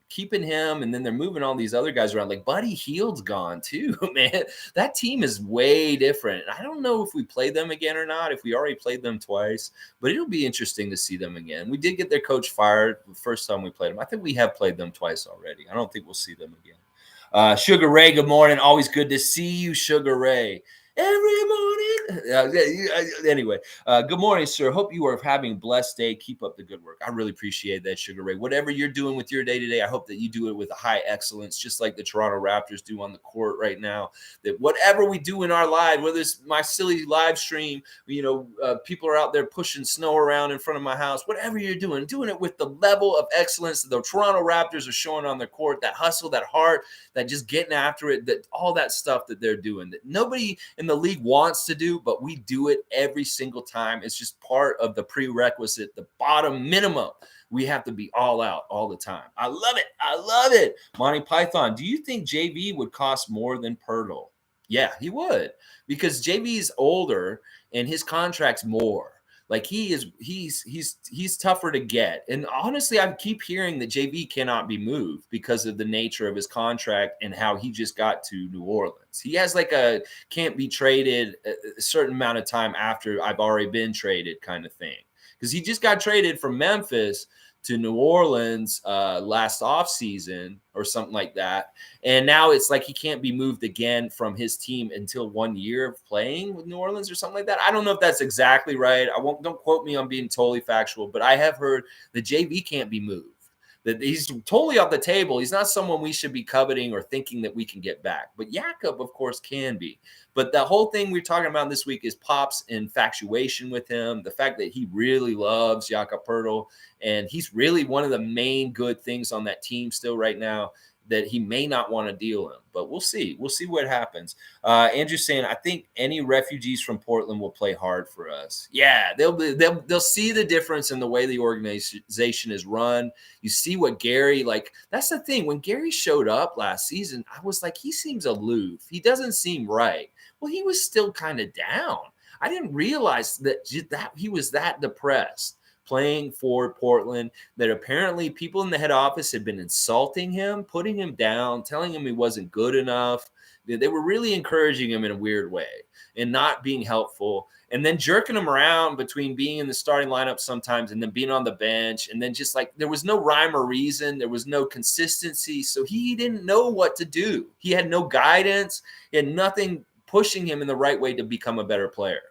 [SPEAKER 1] keeping him, and then they're moving all these other guys around. Buddy Hield's gone too, man. That team is way different. I don't know if we play them again or not, if we already played them twice, but it'll be interesting to see them again. We did get their coach fired the first time we played them. I think we have played them twice already. I don't think we'll see them again. Sugar Ray, good morning. Always good to see you, Sugar Ray. Every morning. Anyway, good morning, sir. Hope you are having a blessed day. Keep up the good work. I really appreciate that, Sugar Ray. Whatever you're doing with your day today, I hope that you do it with a high excellence, just like the Toronto Raptors do on the court right now. That whatever we do in our life, whether it's my silly live stream, people are out there pushing snow around in front of my house, whatever you're doing it with the level of excellence that the Toronto Raptors are showing on their court, that hustle, that heart, that just getting after it, that all that stuff that they're doing, that nobody in the league wants to do, but we do it every single time. It's just part of the prerequisite, the bottom minimum. We have to be all out all the time. I love it. I love it. Monty Python, do you think JV would cost more than Pirtle? Yeah, he would, because JV's older and his contract's more. Like he's tougher to get. And honestly, I keep hearing that JV cannot be moved because of the nature of his contract and how he just got to New Orleans. He has like a can't be traded a certain amount of time after I've already been traded kind of thing. Because he just got traded from Memphis to New Orleans last offseason or something like that. And now it's like he can't be moved again from his team until 1 year of playing with New Orleans or something like that. I don't know if that's exactly right. Don't quote me on being totally factual, but I have heard the JV can't be moved. That he's totally off the table. He's not someone we should be coveting or thinking that we can get back. But Jakob, of course, can be. But the whole thing we're talking about this week is Pop's infatuation with him, the fact that he really loves Jakob Poeltl, and he's really one of the main good things on that team still right now, that he may not want to deal him. But we'll see. We'll see what happens. Andrew's saying, I think any refugees from Portland will play hard for us. Yeah, they'll see the difference in the way the organization is run. You see what Gary, like, that's the thing. When Gary showed up last season, I was like, he seems aloof. He doesn't seem right. Well, he was still kind of down. I didn't realize that he was that depressed playing for Portland, that apparently people in the head office had been insulting him, putting him down, telling him he wasn't good enough. They were really encouraging him in a weird way and not being helpful, and then jerking him around between being in the starting lineup sometimes and then being on the bench. And then just like there was no rhyme or reason. There was no consistency. So he didn't know what to do. He had no guidance. He had nothing pushing him in the right way to become a better player.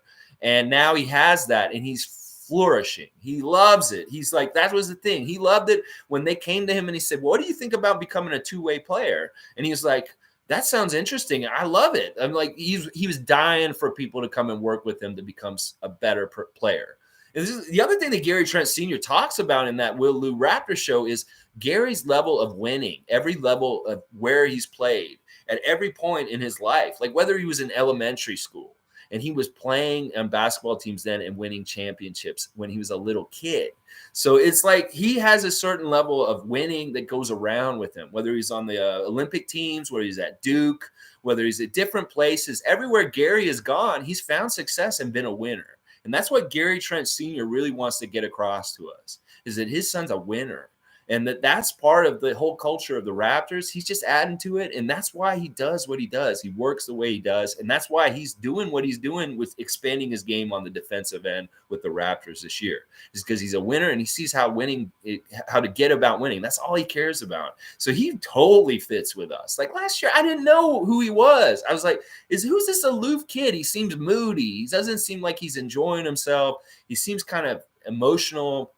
[SPEAKER 1] And now he has that, and he's flourishing. He loves it. He's like, that was the thing. He loved it when they came to him and he said, what do you think about becoming a two-way player? And he was like, that sounds interesting. I love it. I'm like, he was dying for people to come and work with him to become a better player. And this is the other thing that Gary Trent Sr. talks about in that Will Lou Raptor show is Gary's level of winning, every level of where he's played at every point in his life, like whether he was in elementary school and he was playing on basketball teams then and winning championships when he was a little kid. So it's like he has a certain level of winning that goes around with him, whether he's on the Olympic teams, whether he's at Duke, whether he's at different places. Everywhere Gary has gone, he's found success and been a winner. And that's what Gary Trent Sr. really wants to get across to us, is that his son's a winner. And that's part of the whole culture of the Raptors. He's just adding to it. And that's why he does what he does. He works the way he does. And that's why he's doing what he's doing with expanding his game on the defensive end with the Raptors this year. Is because he's a winner and he sees how to get about winning. That's all he cares about. So he totally fits with us. Like last year, I didn't know who he was. I was like, who's this aloof kid? He seems moody. He doesn't seem like he's enjoying himself. He seems kind of emotional.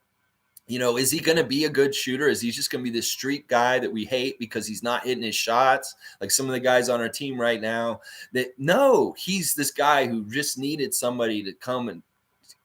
[SPEAKER 1] Is he going to be a good shooter? Is he just going to be this street guy that we hate because he's not hitting his shots like some of the guys on our team right now? No, he's this guy who just needed somebody to come and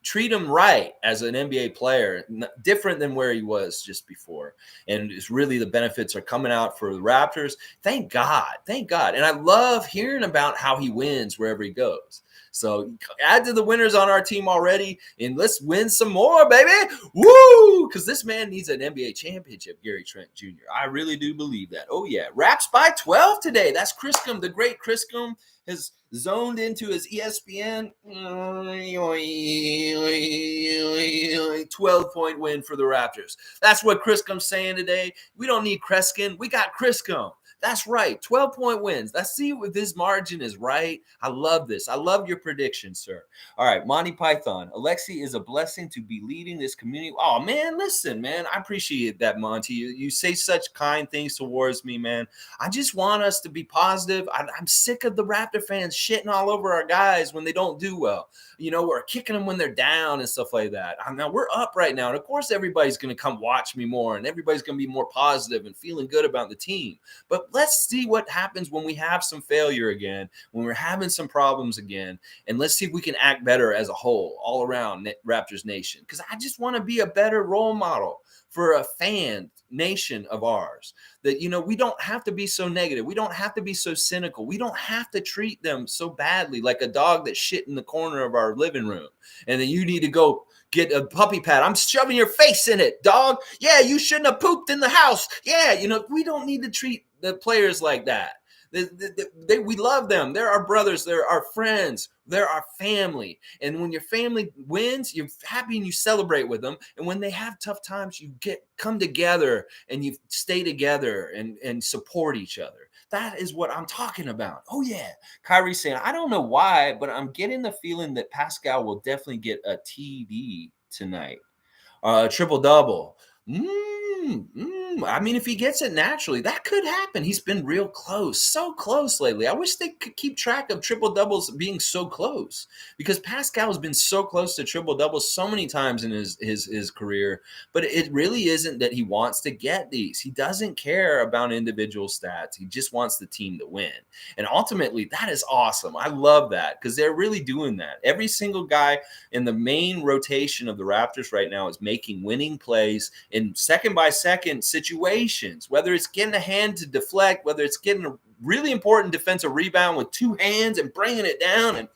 [SPEAKER 1] treat him right as an NBA player, different than where he was just before. And it's really the benefits are coming out for the Raptors. Thank God. Thank God. And I love hearing about how he wins wherever he goes. So add to the winners on our team already, and let's win some more, baby. Woo! Because this man needs an NBA championship, Gary Trent Jr. I really do believe that. Oh, yeah. Raps by 12 today. That's Criscom, the great Criscom, has zoned into his ESPN 12-point win for the Raptors. That's what Criscom's saying today. We don't need Kreskin. We got Criscom. That's right. 12-point wins. Let's see if this margin is right. I love this. I love your prediction, sir. All right, Monty Python. Alexi is a blessing to be leading this community. Oh, man, listen, man. I appreciate that, Monty. You say such kind things towards me, man. I just want us to be positive. I'm sick of the Raptor fans shitting all over our guys when they don't do well. We're kicking them when they're down and stuff like that. Now we're up right now. And of course, everybody's going to come watch me more and everybody's going to be more positive and feeling good about the team. But let's see what happens when we have some failure again, when we're having some problems again. And let's see if we can act better as a whole, all around Raptors Nation. Because I just want to be a better role model for a fan nation of ours, that we don't have to be so negative, we don't have to be so cynical, we don't have to treat them so badly like a dog that shit in the corner of our living room and then you need to go get a puppy pad. I'm shoving your face in it, dog. Yeah, you shouldn't have pooped in the house. Yeah, we don't need to treat the players like that. We love them. They're our brothers. They're our friends. They're our family. And when your family wins, you're happy and you celebrate with them. And when they have tough times, you come together and you stay together and support each other. That is what I'm talking about. Oh, yeah. Kyrie saying, I don't know why, but I'm getting the feeling that Pascal will definitely get a TD tonight. Triple-double. I mean, if he gets it naturally, that could happen. He's been real close, so close lately. I wish they could keep track of triple doubles being so close, because Pascal has been so close to triple doubles so many times in his career. But it really isn't that he wants to get these. He doesn't care about individual stats. He just wants the team to win. And ultimately, that is awesome. I love that because they're really doing that. Every single guy in the main rotation of the Raptors right now is making winning plays in second-by-second situations, whether it's getting a hand to deflect, whether it's getting a really important defensive rebound with two hands and bringing it down, and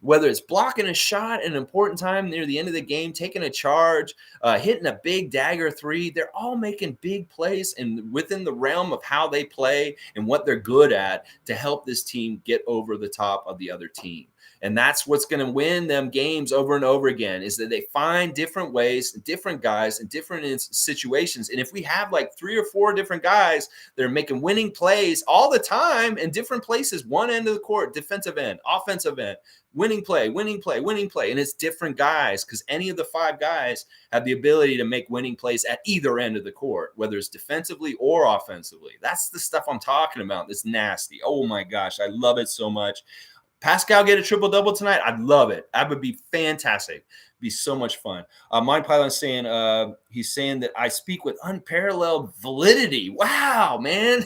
[SPEAKER 1] whether it's blocking a shot at an important time near the end of the game, taking a charge, hitting a big dagger three. They're all making big plays and within the realm of how they play and what they're good at to help this team get over the top of the other team. And that's what's going to win them games over and over again, is that they find different ways, different guys in different situations. And if we have like 3 or 4 different guys that are making winning plays all the time in different places, one end of the court, defensive end, offensive end, winning play, and it's different guys, because any of the 5 guys have the ability to make winning plays at either end of the court, whether it's defensively or offensively. That's the stuff I'm talking about. It's nasty. Oh my gosh, I love it so much. Pascal get a triple-double tonight? I'd love it. That would be fantastic. Be so much fun. Mike Pylon saying, he's saying that I speak with unparalleled validity. Wow, man.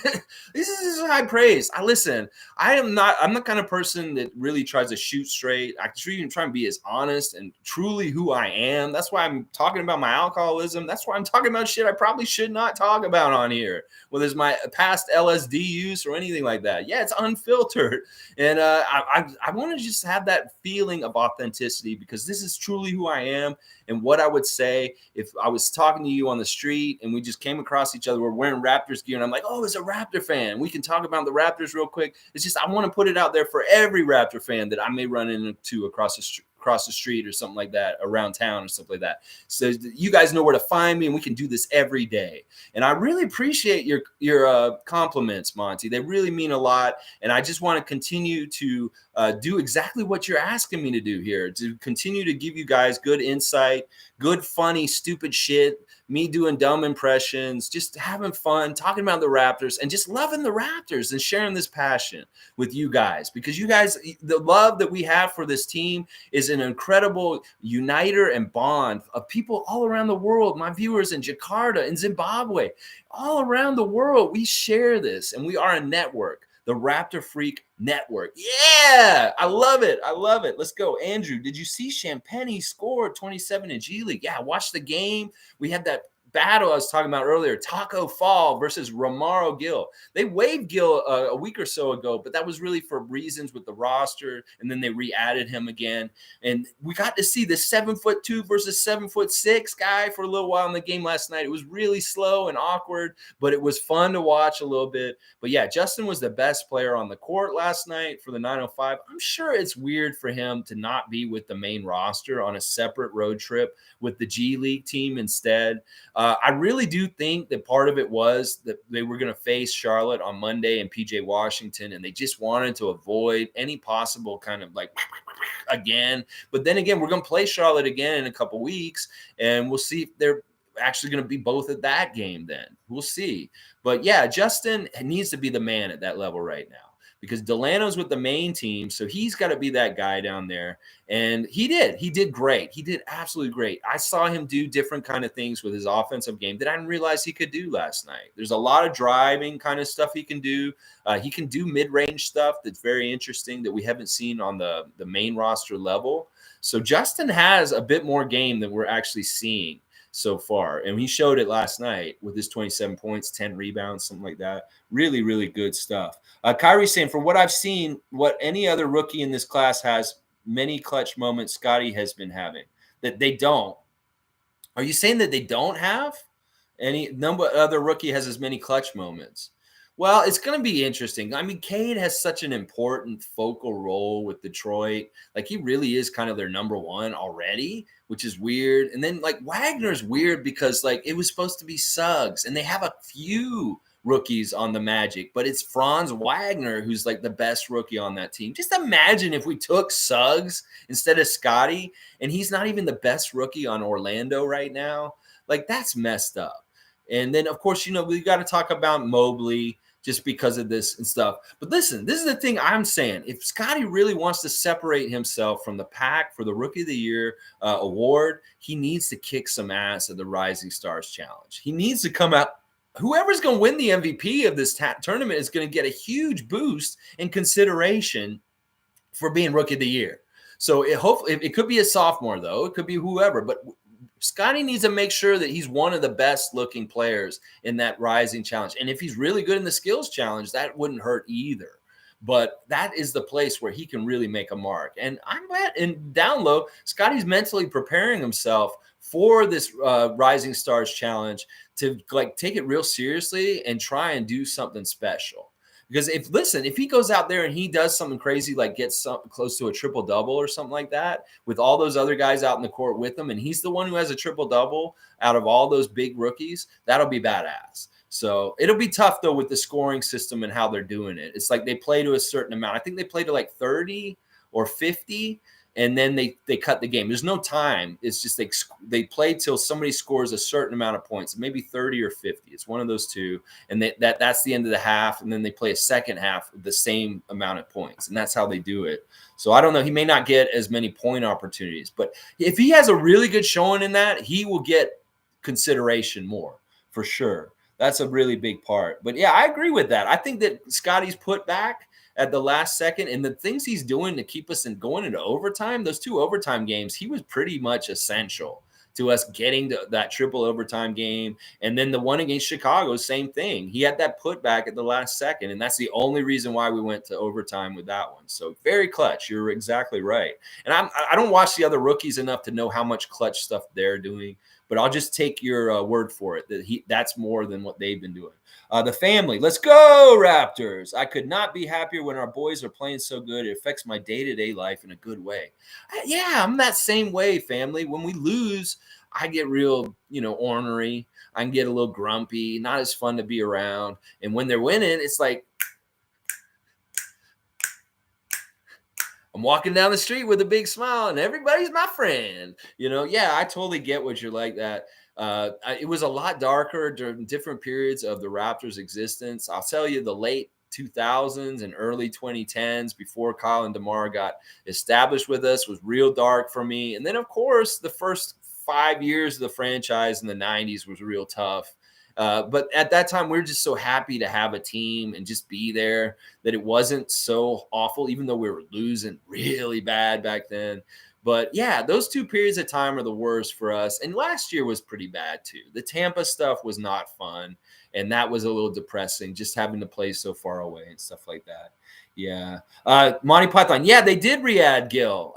[SPEAKER 1] This is high praise. I'm the kind of person that really tries to shoot straight. I try and be as honest and truly who I am. That's why I'm talking about my alcoholism. That's why I'm talking about shit I probably should not talk about on here, whether it's my past LSD use or anything like that. Yeah, it's unfiltered. And I want to just have that feeling of authenticity, because this is truly who I am and what I would say if I was talking to you on the street and we just came across each other. We're wearing Raptors gear and I'm like, oh, it's a Raptor fan. We can talk about the Raptors real quick. It's just I want to put it out there for every Raptor fan that I may run into across the street or something like that, around town or stuff like that. So you guys know where to find me, and we can do this every day. And I really appreciate your compliments, Monty. They really mean a lot. And I just want to continue to do exactly what you're asking me to do here, to continue to give you guys good insight, good, funny, stupid shit, me doing dumb impressions, just having fun, talking about the Raptors and just loving the Raptors and sharing this passion with you guys, because you guys, the love that we have for this team is an incredible uniter and bond of people all around the world. My viewers in Jakarta, in Zimbabwe, all around the world, we share this, and we are a network, the Raptor Freak Network. Yeah, I love it. I love it. Let's go. Andrew, did you see Champagny scored 27 in G League? Yeah, watch the game. We had that battle I was talking about earlier, Taco Fall versus Romaro Gill. They waived Gill a week or so ago, but that was really for reasons with the roster, and then they re-added him again. And we got to see the 7'2" versus 7'6" guy for a little while in the game last night. It was really slow and awkward, but it was fun to watch a little bit. But yeah, Justin was the best player on the court last night for the 905. I'm sure it's weird for him to not be with the main roster on a separate road trip with the G League team instead. I really do think that part of it was that they were going to face Charlotte on Monday and PJ Washington, and they just wanted to avoid any possible kind of like again. But then again, we're going to play Charlotte again in a couple weeks, and we'll see if they're actually going to be both at that game then. We'll see. But yeah, Justin needs to be the man at that level right now because Delano's with the main team, so he's got to be that guy down there. And he did great. He did absolutely great. I saw him do different kind of things with his offensive game that I didn't realize he could do last night. There's a lot of driving kind of stuff he can do. He can do mid-range stuff that's very interesting that we haven't seen on the main roster level. So Justin has a bit more game than we're actually seeing so far. And he showed it last night with his 27 points, 10 rebounds, something like that. Really, really good stuff. Kyrie's saying, from what I've seen, what any other rookie in this class has many clutch moments Scotty has been having that they don't. Are you saying that they don't have any number other rookie has as many clutch moments? Well, it's going to be interesting. I mean, Cade has such an important focal role with Detroit. Like, he really is kind of their number one already, which is weird. And then, like, Wagner's weird because, like, it was supposed to be Suggs, and they have a few rookies on the Magic, but it's Franz Wagner who's, like, the best rookie on that team. Just imagine if we took Suggs instead of Scotty, and he's not even the best rookie on Orlando right now. Like, that's messed up. And then, of course, you know, we got to talk about Mobley just because of this and stuff. But listen, this is the thing I'm saying. If Scotty really wants to separate himself from the pack for the Rookie of the Year award, he needs to kick some ass at the Rising Stars Challenge. He needs to come out. Whoever's going to win the MVP of this tournament is going to get a huge boost in consideration for being Rookie of the Year. So hopefully it could be a sophomore, though. It could be whoever. But Scotty needs to make sure that he's one of the best looking players in that Rising Challenge. And if he's really good in the Skills Challenge, that wouldn't hurt either. But that is the place where he can really make a mark. And I'm glad in down low, Scotty's mentally preparing himself for this Rising Stars Challenge to like take it real seriously and try and do something special. Because if he goes out there and he does something crazy, like gets close to a triple-double or something like that, with all those other guys out in the court with him, and he's the one who has a triple-double out of all those big rookies, that'll be badass. So it'll be tough, though, with the scoring system and how they're doing it. It's like they play to a certain amount. I think they play to like 30 or 50, and then they cut the game. There's no time. It's just they play till somebody scores a certain amount of points, maybe 30 or 50. It's one of those two, and that's the end of the half, and then they play a second half with the same amount of points, and that's how they do it. So I don't know. He may not get as many point opportunities, but if he has a really good showing in that, he will get consideration more for sure. That's a really big part. But yeah, I agree with that. I think that Scotty's put back at the last second and the things he's doing to keep us going into overtime, those 2 overtime games, he was pretty much essential to us getting to that triple overtime game. And then the one against Chicago, same thing. He had that put back at the last second, and that's the only reason why we went to overtime with that one. So very clutch. You're exactly right. And I don't watch the other rookies enough to know how much clutch stuff they're doing, but I'll just take your word for it that that's more than what they've been doing. The family, let's go Raptors. I could not be happier when our boys are playing so good. It affects my day-to-day life in a good way. Yeah, I'm that same way, family. When we lose, I get real, ornery. I can get a little grumpy, not as fun to be around. And when they're winning, it's like I'm walking down the street with a big smile and everybody's my friend. Yeah, I totally get what you're like that. It was a lot darker during different periods of the Raptors' existence. I'll tell you, the late 2000s and early 2010s, before Kyle and DeMar got established with us, was real dark for me. And then, of course, the first 5 years of the franchise in the 90s was real tough. But at that time, we were just so happy to have a team and just be there that it wasn't so awful, even though we were losing really bad back then. But yeah, those 2 periods of time are the worst for us. And last year was pretty bad too. The Tampa stuff was not fun. And that was a little depressing, just having to play so far away and stuff like that. Yeah. Monty Python. Yeah, they did re-add Gill.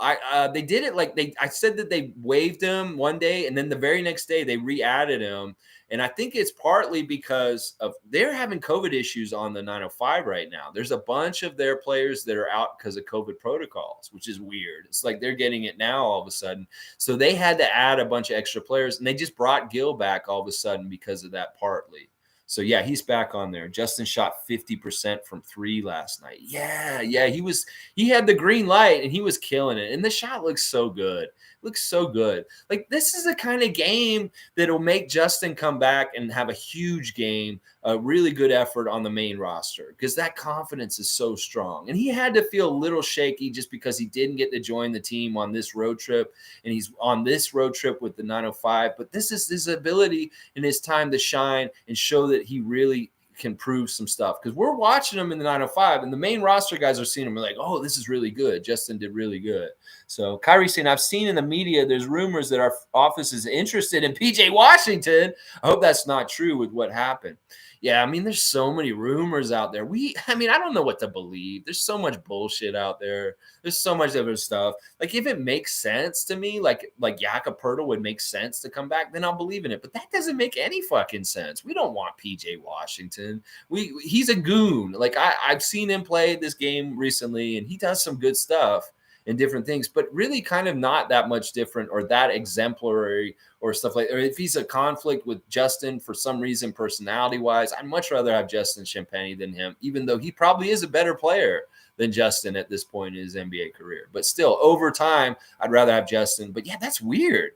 [SPEAKER 1] They did it like I said that they waived him one day, and then the very next day they re-added him. And I think it's partly because of they're having COVID issues on the 905 right now. There's a bunch of their players that are out because of COVID protocols, which is weird. It's like they're getting it now all of a sudden. So they had to add a bunch of extra players, and they just brought Gill back all of a sudden because of that partly. So yeah, he's back on there. Justin shot 50% from 3 last night. Yeah, he had the green light and he was killing it. And the shot looks so good. Looks so good. Like this is the kind of game that'll make Justin come back and have a huge game, a really good effort on the main roster because that confidence is so strong. And he had to feel a little shaky just because he didn't get to join the team on this road trip, and he's on this road trip with the 905. But this is his ability and his time to shine and show that he really can prove some stuff, because we're watching him in the 905 and the main roster guys are seeing him. We're like, oh, this is really good. Justin did really good. So Kyrie saying, I've seen in the media, there's rumors that our office is interested in PJ Washington. I hope that's not true with what happened. Yeah, I mean, there's so many rumors out there. I don't know what to believe. There's so much bullshit out there. There's so much other stuff. Like, if it makes sense to me, like Jakob Poeltl would make sense to come back, then I'll believe in it. But that doesn't make any fucking sense. We don't want PJ Washington. He's a goon. Like, I've seen him play this game recently, and he does some good stuff and different things, but really kind of not that much different or that exemplary or stuff like, or if he's a conflict with Justin for some reason, personality wise, I'd much rather have Justin Champagnie than him, even though he probably is a better player than Justin at this point in his NBA career. But still, over time, I'd rather have Justin. But yeah, that's weird.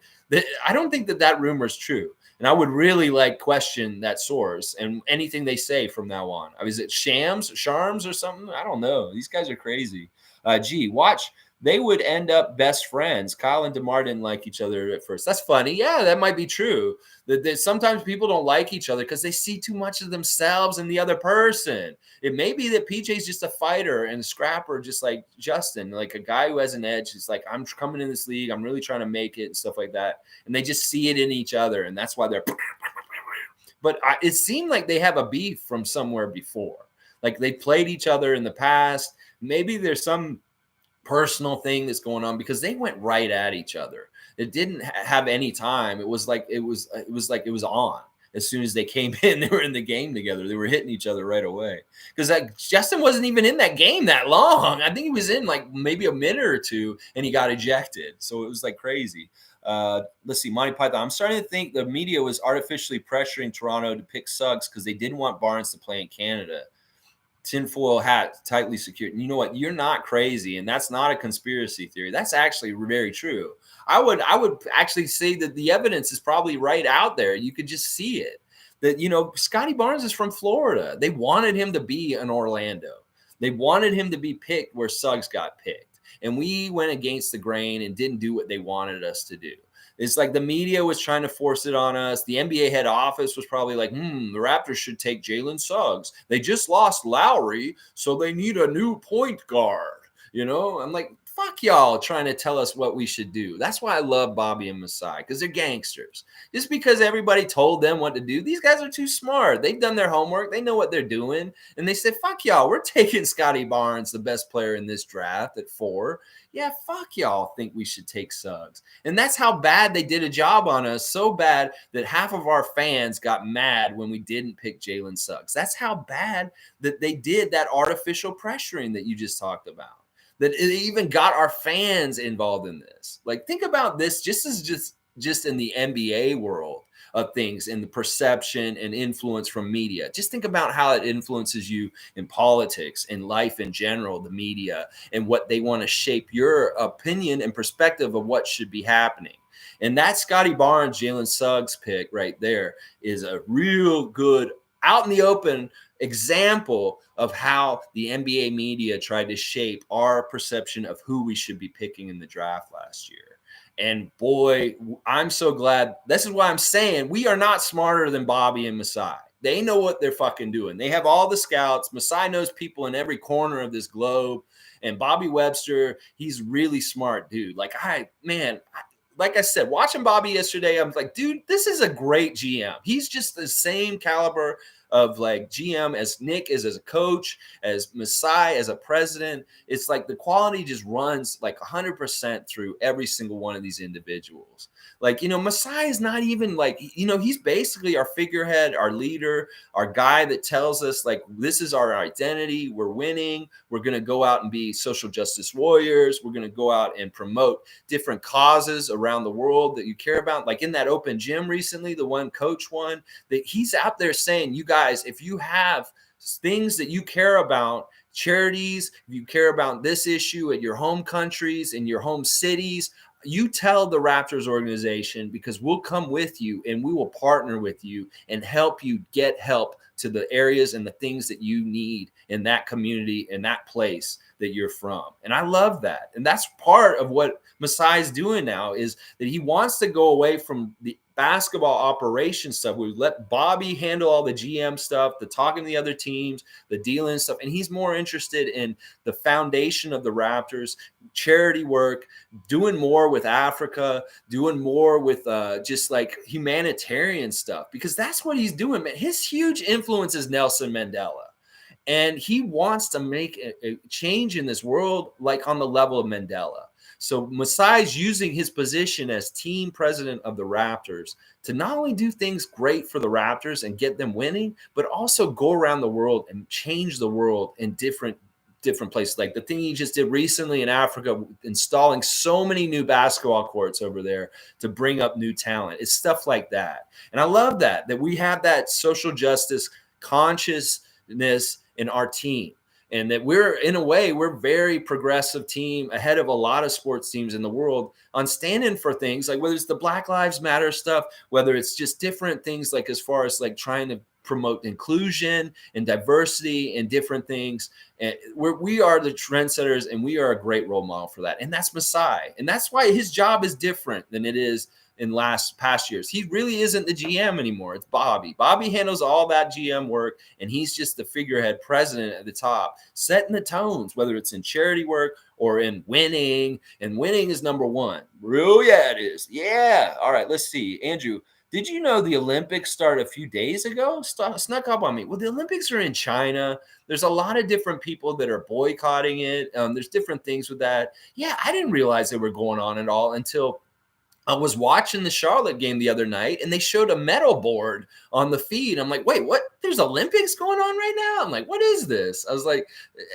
[SPEAKER 1] I don't think that rumor is true. And I would really question that source and anything they say from now on. Is it Sharms or something? I don't know. These guys are crazy. Watch. They would end up best friends. Kyle and DeMar didn't like each other at first. That's funny. Yeah, that might be true. That sometimes people don't like each other because they see too much of themselves in the other person. It may be that PJ's just a fighter and a scrapper, just like Justin, like a guy who has an edge. It's like, I'm coming in this league. I'm really trying to make it and stuff like that. And they just see it in each other. And that's why they're – but it seemed like they have a beef from somewhere before. Like they played each other in the past. Maybe there's some – personal thing that's going on because they went right at each other. It didn't have any time. It was like it was on as soon as they came in. They were in the game together. They were hitting each other right away because Justin wasn't even in that game that long. I think he was in like maybe a minute or two and he got ejected. So it was like crazy. Let's see, Monty Python. I'm starting to think the media was artificially pressuring Toronto to pick Suggs because they didn't want Barnes to play in Canada. Tinfoil hat tightly secured. And you know what? You're not crazy, and that's not a conspiracy theory. That's actually very true. I would actually say that the evidence is probably right out there. You could just see it. That Scotty Barnes is from Florida. They wanted him to be in Orlando. They wanted him to be picked where Suggs got picked, and we went against the grain and didn't do what they wanted us to do. It's like the media was trying to force it on us. The NBA head office was probably like, the Raptors should take Jalen Suggs. They just lost Lowry, so they need a new point guard. I'm like, fuck y'all trying to tell us what we should do. That's why I love Bobby and Masai, because they're gangsters. Just because everybody told them what to do, these guys are too smart. They've done their homework. They know what they're doing. And they said, fuck y'all. We're taking Scotty Barnes, the best player in this draft, at 4. Yeah, fuck y'all think we should take Suggs. And that's how bad they did a job on us, so bad that half of our fans got mad when we didn't pick Jalen Suggs. That's how bad that they did that artificial pressuring that you just talked about. That it even got our fans involved in this. Like, think about this just in the NBA world of things, and the perception and influence from media. Just think about how it influences you in politics, in life in general, the media, and what they want to shape your opinion and perspective of what should be happening. And that Scotty Barnes, Jalen Suggs pick right there is a real good, out in the open example of how the NBA media tried to shape our perception of who we should be picking in the draft last year. And boy, I'm so glad. This is why I'm saying we are not smarter than Bobby and Masai. They know what they're fucking doing. They have all the scouts. Masai knows people in every corner of this globe. And Bobby Webster, he's really smart, dude. Like I said, watching Bobby yesterday, I'm like, dude, this is a great GM. He's just the same caliber of like GM, as Nick is as a coach, as Masai as a president. It's like the quality just runs like 100% through every single one of these individuals. Like, Masai is not even like, he's basically our figurehead, our leader, our guy that tells us like, this is our identity. We're winning. We're going to go out and be social justice warriors. We're going to go out and promote different causes around the world that you care about. Like in that open gym recently, the one coach won, that he's out there saying, you guys, if you have things that you care about, charities, if you care about this issue at your home countries, in your home cities, you tell the Raptors organization, because we'll come with you and we will partner with you and help you get help to the areas and the things that you need in that community, in that place that you're from. And I love that. And that's part of what Masai is doing now, is that he wants to go away from the basketball operation stuff. We let Bobby handle all the GM stuff, the talking to the other teams, the dealing stuff. And he's more interested in the foundation of the Raptors, charity work, doing more with Africa, doing more with just like humanitarian stuff, because that's what he's doing, man. His huge influence is Nelson Mandela. And he wants to make a change in this world, like on the level of Mandela. So Masai's using his position as team president of the Raptors to not only do things great for the Raptors and get them winning, but also go around the world and change the world in different places. Like the thing he just did recently in Africa, installing so many new basketball courts over there to bring up new talent. It's stuff like that. And I love that we have that social justice consciousness in our team. And that we're, in a way, we're very progressive team, ahead of a lot of sports teams in the world, on standing for things like, whether it's the Black Lives Matter stuff, whether it's just different things, like as far as like trying to promote inclusion and diversity and different things. And we are the trendsetters, and we are a great role model for that. And that's Masai. And that's why his job is different than it is in past years. He really isn't the GM anymore. It's Bobby. Bobby handles all that GM work, and he's just the figurehead president at the top, setting the tones, whether it's in charity work or in winning. And winning is number one. Real, yeah, it is. Yeah. All right, let's see. Andrew, did you know the Olympics started a few days ago? Snuck up on me. Well, the Olympics are in China. There's a lot of different people that are boycotting it. There's different things with that. Yeah, I didn't realize they were going on at all until I was watching the Charlotte game the other night, and they showed a medal board on the feed. I'm like, wait, what? There's Olympics going on right now? I'm like, what is this? I was like,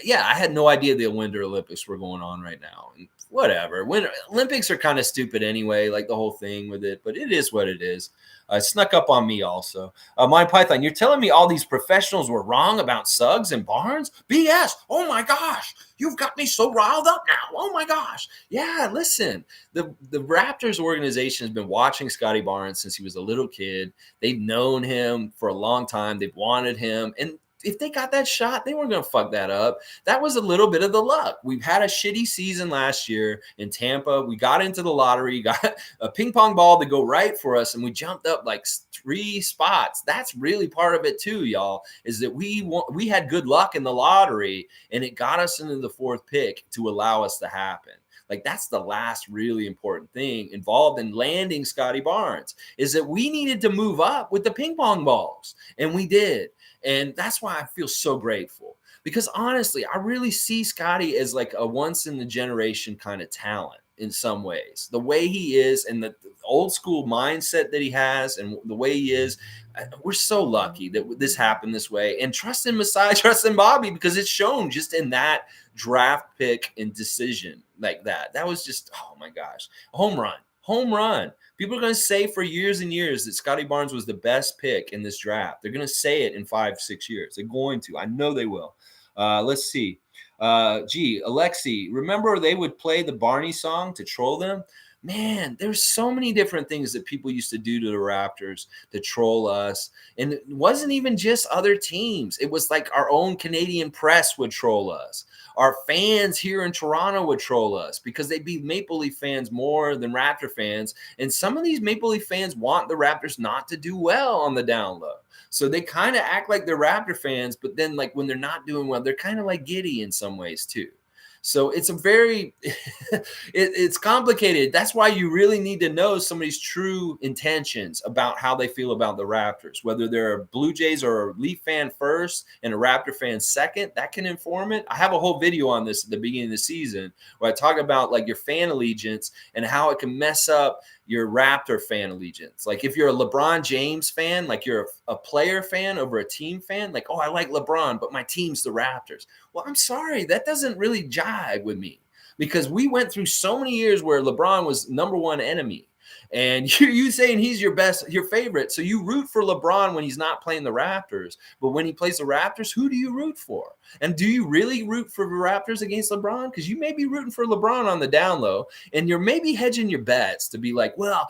[SPEAKER 1] yeah, I had no idea the Winter Olympics were going on right now. And whatever. Winter Olympics are kind of stupid anyway, like the whole thing with it, but it is what it is. Snuck up on me also. My Python, you're telling me all these professionals were wrong about Suggs and Barnes? BS. Oh my gosh. You've got me so riled up now. Oh my gosh. Yeah, listen. The Raptors organization has been watching Scotty Barnes since he was a little kid. They've known him for a long time. They've wanted him. And if they got that shot, they weren't going to fuck that up. That was a little bit of the luck. We've had a shitty season last year in Tampa. We got into the lottery, got a ping pong ball to go right for us, and we jumped up like 3 spots. That's really part of it too, y'all, is that we had good luck in the lottery, and it got us into the 4th pick to allow us to happen. Like, that's the last really important thing involved in landing Scotty Barnes, is that we needed to move up with the ping pong balls, and we did. And that's why I feel so grateful, because honestly, I really see Scotty as like a once in the generation kind of talent in some ways. The way he is, and the old school mindset that he has, and the way he is, we're so lucky that this happened this way. And trust in Masai, trust in Bobby, because it's shown just in that draft pick and decision like that. That was just, oh my gosh, home run. People are going to say for years and years that Scotty Barnes was the best pick in this draft. They're going to say it in 5-6 years. They're going to. I know they will. Let's see. Alexi, remember they would play the Barney song to troll them? Man, there's so many different things that people used to do to the Raptors to troll us. And it wasn't even just other teams. It was like our own Canadian press would troll us. Our fans here in Toronto would troll us because they'd be Maple Leaf fans more than Raptor fans. And some of these Maple Leaf fans want the Raptors not to do well on the down low. So they kind of act like they're Raptor fans, but then like when they're not doing well, they're kind of like giddy in some ways too. So it's a very, it's complicated. That's why you really need to know somebody's true intentions about how they feel about the Raptors, whether they're a Blue Jays or a Leaf fan first and a Raptor fan second. That can inform it. I have a whole video on this at the beginning of the season where I talk about like your fan allegiance and how it can mess up your Raptor fan allegiance. Like if you're a LeBron James fan, like you're a player fan over a team fan, like, oh, I like LeBron, but my team's the Raptors. Well, I'm sorry, that doesn't really jive with me because we went through so many years where LeBron was number one enemy. And you saying he's your favorite. So you root for LeBron when he's not playing the Raptors. But when he plays the Raptors, who do you root for? And do you really root for the Raptors against LeBron? Because you may be rooting for LeBron on the down low, and you're maybe hedging your bets to be like, well,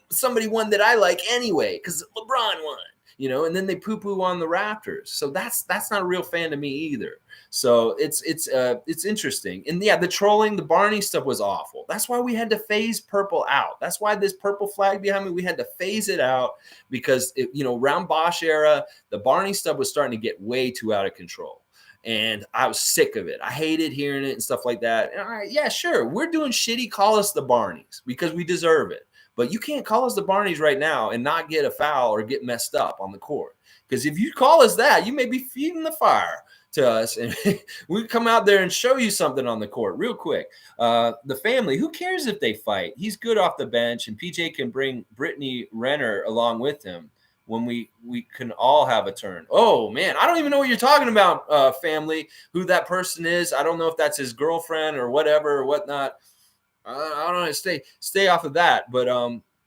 [SPEAKER 1] somebody won that I like anyway because LeBron won. And then they poo-poo on the Raptors. So that's not a real fan to me either. So it's interesting. And yeah, the trolling, the Barney stuff was awful. That's why we had to phase purple out. That's why this purple flag behind me, we had to phase it out because around Bosch era, the Barney stuff was starting to get way too out of control. And I was sick of it. I hated hearing it and stuff like that. And all right, yeah, sure. We're doing shitty. Call us the Barneys because we deserve it. But you can't call us the Barneys right now and not get a foul or get messed up on the court. Because if you call us that, you may be feeding the fire to us. And we come out there and show you something on the court real quick. The family, who cares if they fight? He's good off the bench, and PJ can bring Brittany Renner along with him when we can all have a turn. Oh, man, I don't even know what you're talking about, family, who that person is. I don't know if that's his girlfriend or whatever or whatnot. I don't know. Stay off of that. But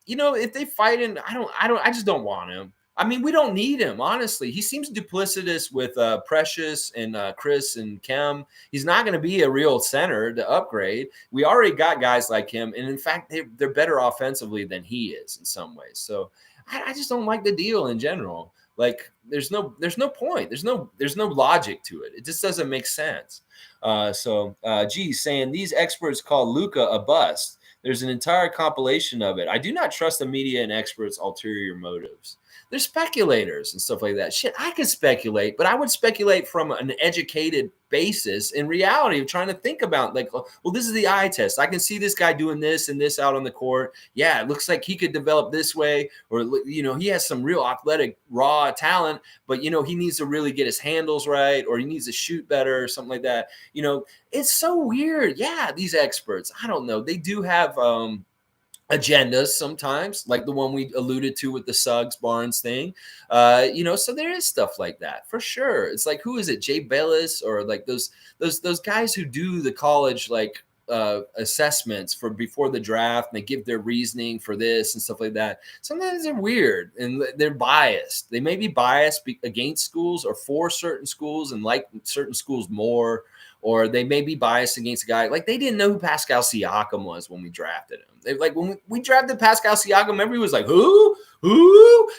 [SPEAKER 1] if they fight him, I just don't want him. I mean, we don't need him, honestly. He seems duplicitous with Precious and Chris and Kem. He's not going to be a real center to upgrade. We already got guys like him, and in fact, they're better offensively than he is in some ways. So I just don't like the deal in general. Like, there's no point. There's no logic to it. It just doesn't make sense. Saying these experts call Luka a bust. There's an entire compilation of it. I do not trust the media and experts' ulterior motives. They're speculators and stuff like that. Shit, I could speculate, but I would speculate from an educated basis in reality of trying to think about like, well, this is the eye test. I can see this guy doing this and this out on the court. Yeah, it looks like he could develop this way, or, he has some real athletic, raw talent, but, he needs to really get his handles right, or he needs to shoot better or something like that. It's so weird. Yeah, these experts, I don't know. They do have agendas sometimes, like the one we alluded to with the Suggs Barnes thing. So there is stuff like that for sure. It's like, who is it? Jay Bellis, or like those guys who do the college like assessments for before the draft, and they give their reasoning for this and stuff like that. Sometimes they're weird and they're biased. They may be biased against schools or for certain schools and like certain schools more, or they may be biased against a guy. Like, they didn't know who Pascal Siakam was when we drafted him. When we drafted Pascal Siakam, everybody was like, who?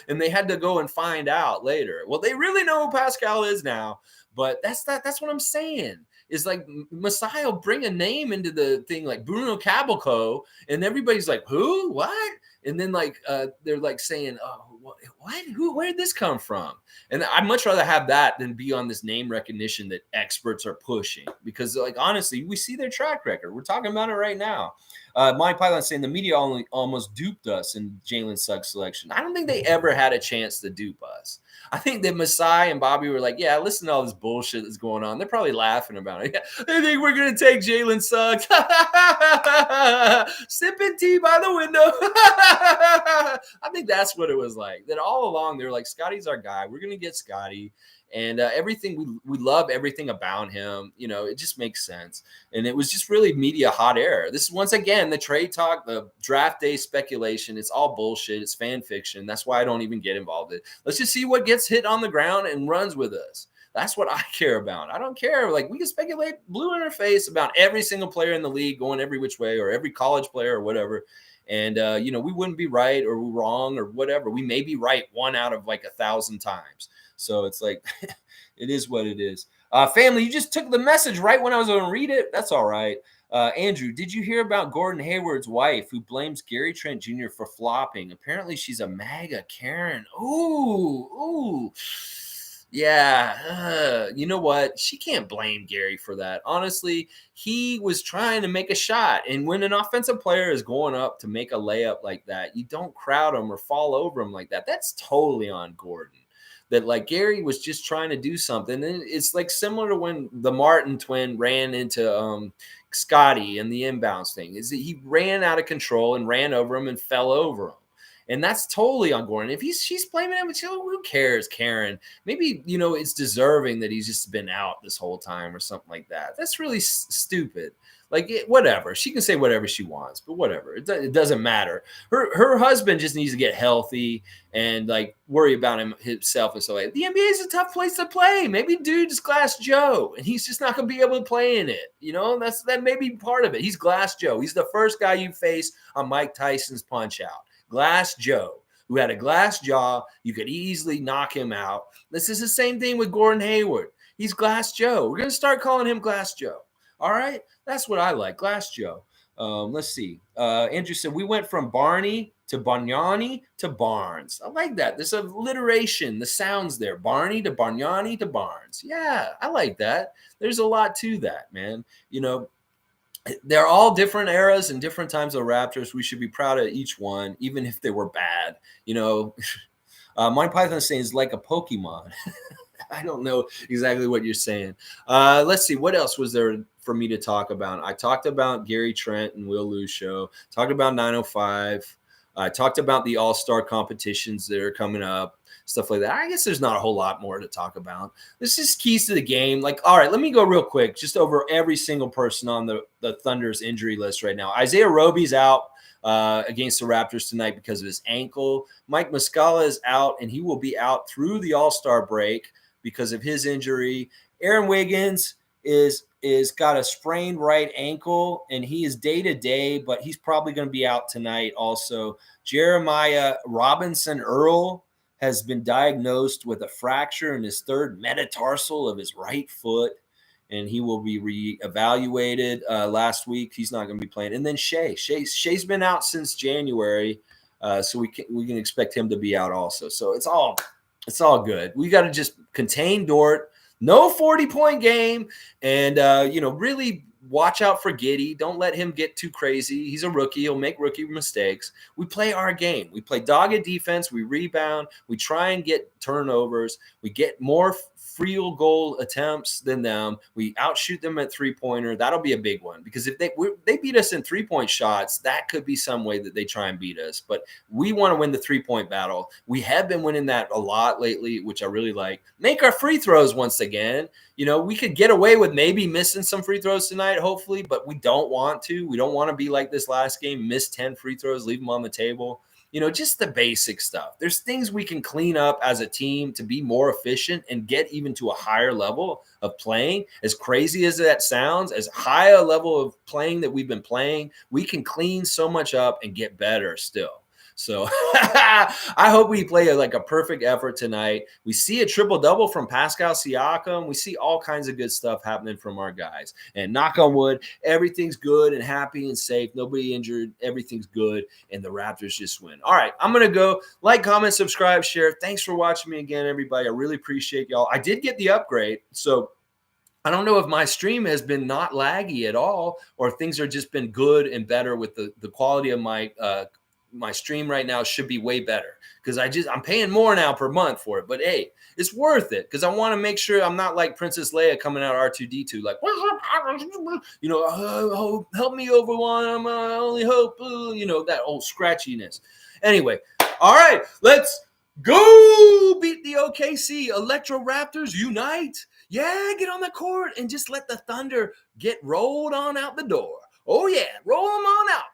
[SPEAKER 1] And they had to go and find out later. Well, they really know who Pascal is now. But that's what I'm saying. Is like Messiah will bring a name into the thing like Bruno Caboclo, and everybody's like, who? What? And then like they're like saying, oh, what? Who? Where did this come from? And I'd much rather have that than be on this name recognition that experts are pushing, because like honestly, we see their track record. We're talking about it right now. Mike Pylon saying the media almost duped us in Jalen Suggs selection. I don't think they ever had a chance to dupe us. I think that Masai and Bobby were like, yeah, listen to all this bullshit that's going on. They're probably laughing about it. Yeah, they think we're going to take Jalen Suggs. Sipping tea by the window. I think that's what it was like. That all along, they were like, Scotty's our guy. We're going to get Scotty. And everything, we love everything about him. It just makes sense. And it was just really media hot air. This is, once again, the trade talk, the draft day speculation. It's all bullshit. It's fan fiction. That's why I don't even get involved in it. Let's just see what gets hit on the ground and runs with us. That's what I care about. I don't care. Like, we can speculate blue in our face about every single player in the league going every which way, or every college player or whatever. And, we wouldn't be right or wrong or whatever. We may be right 1 out of like 1,000 times. So it's like, it is what it is. Family, you just took the message right when I was going to read it. That's all right. Andrew, did you hear about Gordon Hayward's wife who blames Gary Trent Jr. for flopping? Apparently she's a MAGA Karen. Ooh. Yeah, you know what? She can't blame Gary for that. Honestly, he was trying to make a shot. And when an offensive player is going up to make a layup like that, you don't crowd him or fall over him like that. That's totally on Gordon. That like Gary was just trying to do something. And it's like similar to when the Martin twin ran into Scotty and the inbounds thing. Is that he ran out of control and ran over him and fell over him. And that's totally on Gordon. If she's blaming him, who cares, Karen? Maybe, it's deserving that he's just been out this whole time or something like that. That's really stupid. Like, whatever. She can say whatever she wants, but whatever. It doesn't matter. Her husband just needs to get healthy and, like, worry about himself and so like. The NBA is a tough place to play. Maybe dude's Glass Joe, and he's just not going to be able to play in it. That may be part of it. He's Glass Joe. He's the first guy you face on Mike Tyson's Punch-Out. Glass Joe, who had a glass jaw. You could easily knock him out. This is the same thing with Gordon Hayward. He's Glass Joe. We're going to start calling him Glass Joe. All right? That's what I like, Glass Joe. Let's see. Andrew said, we went from Barney to Bargnani to Barnes. I like that. There's alliteration, the sounds there. Barney to Bargnani to Barnes. Yeah, I like that. There's a lot to that, man. They're all different eras and different times of Raptors. We should be proud of each one, even if they were bad. Mike Python is saying it's like a Pokemon. I don't know exactly what you're saying. Let's see. What else was there for me to talk about? I talked about Gary Trent and Will Lou show. Talked about 905. I talked about the All-Star competitions that are coming up. Stuff like that. I guess there's not a whole lot more to talk about. This is keys to the game. Like, all right, let me go real quick, just over every single person on the Thunder's injury list right now. Isaiah Roby's out against the Raptors tonight because of his ankle. Mike Muscala is out, and he will be out through the All-Star break because of his injury. Aaron Wiggins is got a sprained right ankle, and he is day-to-day, but he's probably going to be out tonight also. Jeremiah Robinson-Earl has been diagnosed with a fracture in his third metatarsal of his right foot, and he will be reevaluated last week. He's not going to be playing. And then Shai's been out since January, so we can expect him to be out also. So it's all good. We got to just contain Dort. No 40-point game, and really watch out for Giddey. Don't let him get too crazy. He's a rookie. He'll make rookie mistakes. We play our game. We play dogged defense. We rebound. We try and get turnovers. We get more field goal attempts than them. We outshoot them at three-pointer. That'll be a big one because if they beat us in three-point shots, that could be some way that they try and beat us. But we want to win the three-point battle. We have been winning that a lot lately, which I really like. Make our free throws once again. We could get away with maybe missing some free throws tonight, hopefully, but we don't want to. We don't want to be like this last game, miss 10 free throws, leave them on the table. Just the basic stuff. There's things we can clean up as a team to be more efficient and get even to a higher level of playing. As crazy as that sounds, as high a level of playing that we've been playing, we can clean so much up and get better still. So I hope we play a perfect effort tonight. We see a triple-double from Pascal Siakam. We see all kinds of good stuff happening from our guys. And knock on wood, everything's good and happy and safe. Nobody injured. Everything's good. And the Raptors just win. All right, I'm going to go. Like, comment, subscribe, share. Thanks for watching me again, everybody. I really appreciate y'all. I did get the upgrade, so I don't know if my stream has been not laggy at all or things are just been good and better with the quality of my stream right now should be way better because I'm paying more now per month for it. But hey, it's worth it because I want to make sure I'm not like Princess Leia coming out R2D2 like, help me over one. I'm only hope, that old scratchiness. Anyway, all right, let's go beat the OKC. Electro Raptors unite. Yeah, get on the court and just let the Thunder get rolled on out the door. Oh yeah, roll them on out.